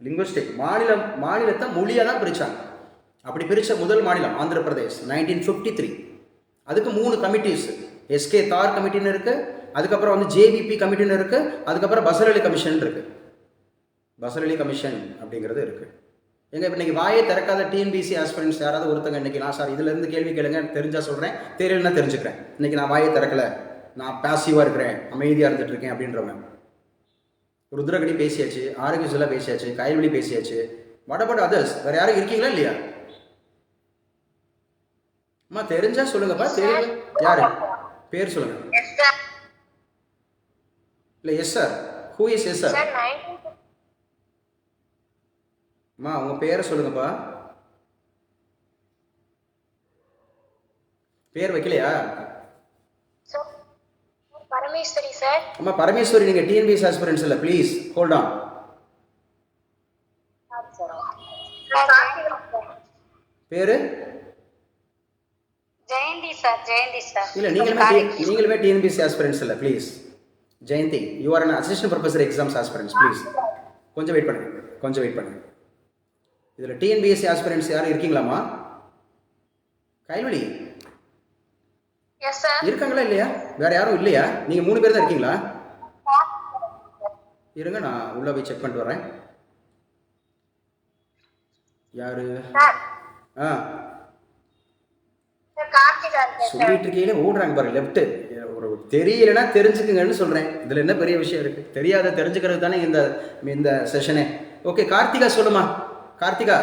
லிங்குஸ்டிக் மாநிலத்தை மொழியா தான் பிரிச்சாங்க. அப்படி பிரித்த முதல் மாநிலம் ஆந்திர பிரதேஷ் 1953. அதுக்கு 3 கமிட்டிஸ், எஸ்கே தார் கமிட்டின்னு இருக்குது, அதுக்கப்புறம் வந்து ஜேவிபி கமிட்டின்னு இருக்குது, அதுக்கப்புறம் பசர் அலி கமிஷன் இருக்குது. பசர் அலி கமிஷன் அப்படிங்கிறது இருக்குது. எங்க இப்போ இன்றைக்கி வாயை திறக்காத டிஎன்பிசி ஆஸ்பிரன்ஸ் யாராவது ஒருத்தங்க இன்றைக்கி நான் சார் இதுலேருந்து கேள்வி கேளுங்க, தெரிஞ்சால் சொல்கிறேன், தெரியலன்னா தெரிஞ்சுக்கிறேன், இன்றைக்கி நான் வாயை திறக்கலை, நான் பாசிவாக இருக்கிறேன், அமைதியாக இருந்துட்டு இருக்கேன் அப்படின்றவங்க. ருத்ரகணி பேசியாச்சு, ஆரோக்கியசுலா பேசியாச்சு, கைல்வெளி பேசியாச்சு, வாட் அபவுட் அதர்ஸ்? வேறு யாரும் இருக்கீங்களா இல்லையா? அம்மா தெரிஞ்சா சொல்லுங்கப்பா. தெரியல யாரு பேர் சொல்லுங்க. இல்லை yes sir. Who is yes sir? அம்மா உங்கள் பேரை சொல்லுங்கப்பா. பேர் வைக்கலையா? பரமேஸ்வரி சார். அம்மா பரமேஸ்வரி, நீங்கள் டிஎன்பிஎஸ் ஆஸ்பிரன்ஸ் இல்லை, ப்ளீஸ் ஹோல்ட் ஆன். பேரு ஜெயந்தி சார். ஜெயந்தி சார். இல்லை நீங்களுமே டிஎன்பிஎஸ் ஆஸ்பிரன்ஸ் இல்லை, please. Jayanthi, you are an assistant professor exams aspirants, please கொஞ்சம் வெயிட் பண்ணுங்க. இதில் டிஎன்பிஎஸ்சி ஆஸ்பிரன்ஸ் யாரும் இருக்கீங்களாம்மா? கைல்வெளி இருக்காங்களா இல்லையா? வேற யாரும் இல்லையா? நீங்கள் 3 பேர் தான் இருக்கீங்களா? இருங்க, நான் உள்ள போய் செக் பண்ணிட்டு வரேன். யாரு? சொல்லிட்டு இருக்கீங்களே ஓடுறாங்க பாரு லெஃப்ட். ஒரு தெரியலன்னா தெரிஞ்சுக்குங்கன்னு சொல்றேன். இதுல என்ன பெரிய விஷயம் இருக்கு? தெரியாத தெரிஞ்சுக்கிறது தானே இந்த செஷனே. ஓகே, கார்த்திகா சொல்லுமா. கார்த்திகா,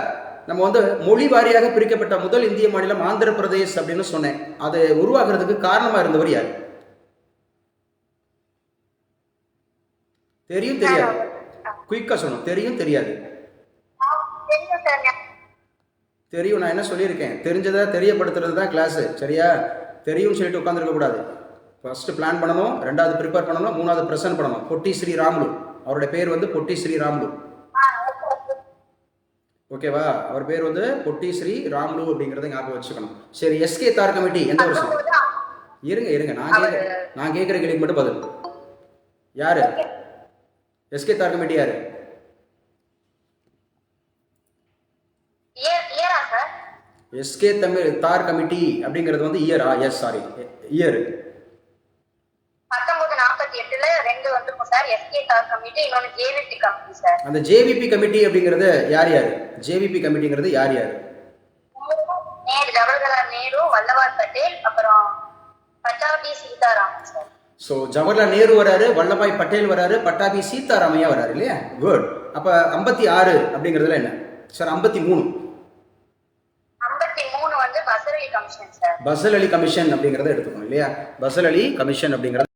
நம்ம வந்து மொழி வாரியாக பிரிக்கப்பட்ட முதல் இந்திய மாநிலம் ஆந்திர பிரதேஷ் அப்படின்னு சொன்னேன். அது உருவாக்குறதுக்கு காரணமா இருந்தவர் யார்? தெரியும் தெரியாது? குயிக்கா சொல்லணும். தெரியும் தெரியாது? தெரியும். நான் என்ன சொல்லியிருக்கேன்? தெரிஞ்சதை தெரியப்படுத்துறது தான் கிளாஸு, சரியா? தெரியும்னு சொல்லிட்டு உட்காந்துருக்க கூடாது. ஃபர்ஸ்ட் பிளான் பண்ணணும், 2வது ப்ரிப்பேர் பண்ணணும், 3வது ப்ரெசென்ட் பண்ணணும். பொட்டி ஸ்ரீ ராமுலு, அவருடைய பேர் வந்து பொட்டி ஸ்ரீ ராமுலு. ஓகேவா? அவர் பேர் வந்து பொட்டி ஸ்ரீ ராமுலு அப்படிங்கிறத ஞாபகம் வச்சுக்கணும். சரி, எஸ்கே தார் கமிட்டி எந்த வருஷம்? இருங்க, நான் கேட்குற கேள்விக்கு மட்டும் பதில். யாரு எஸ்கே தார் கமிட்டி? யாரு? எஸ்கே தார் கமிட்டி அப்படிங்கிறது வந்து இயரா? எஸ், சாரி, இயர் 1948ல 2 வந்துரும் சார். எஸ்கே தார் கமிட்டி, இன்னொரு ஜேவிபி கமிட்டி சார். அந்த ஜேவிபி கமிட்டி அப்படிங்கிறது யார்? ஜேவிபி கமிட்டிங்கிறது யார்? ஜவஹர்லால் நேரு, வல்லபாய் பட்டேல், அப்புறம் பட்டாபி சீதாராமன் சார். ஸோ ஜவஹர்லால் நேரு வராரு, வல்லபாய் பட்டேல் வராரு, பட்டாபி சீதாராமையா வராரு இல்லையா? குட். அப்ப 56 அப்படிங்கிறதுல என்ன சார்? 53 வந்து பசர் அலி கமிஷன் சார். பசர் அலி கமிஷன் அப்படிங்கிறத எடுத்துக்கணும் இல்லையா? பசர் அலி கமிஷன் அப்படிங்கிறது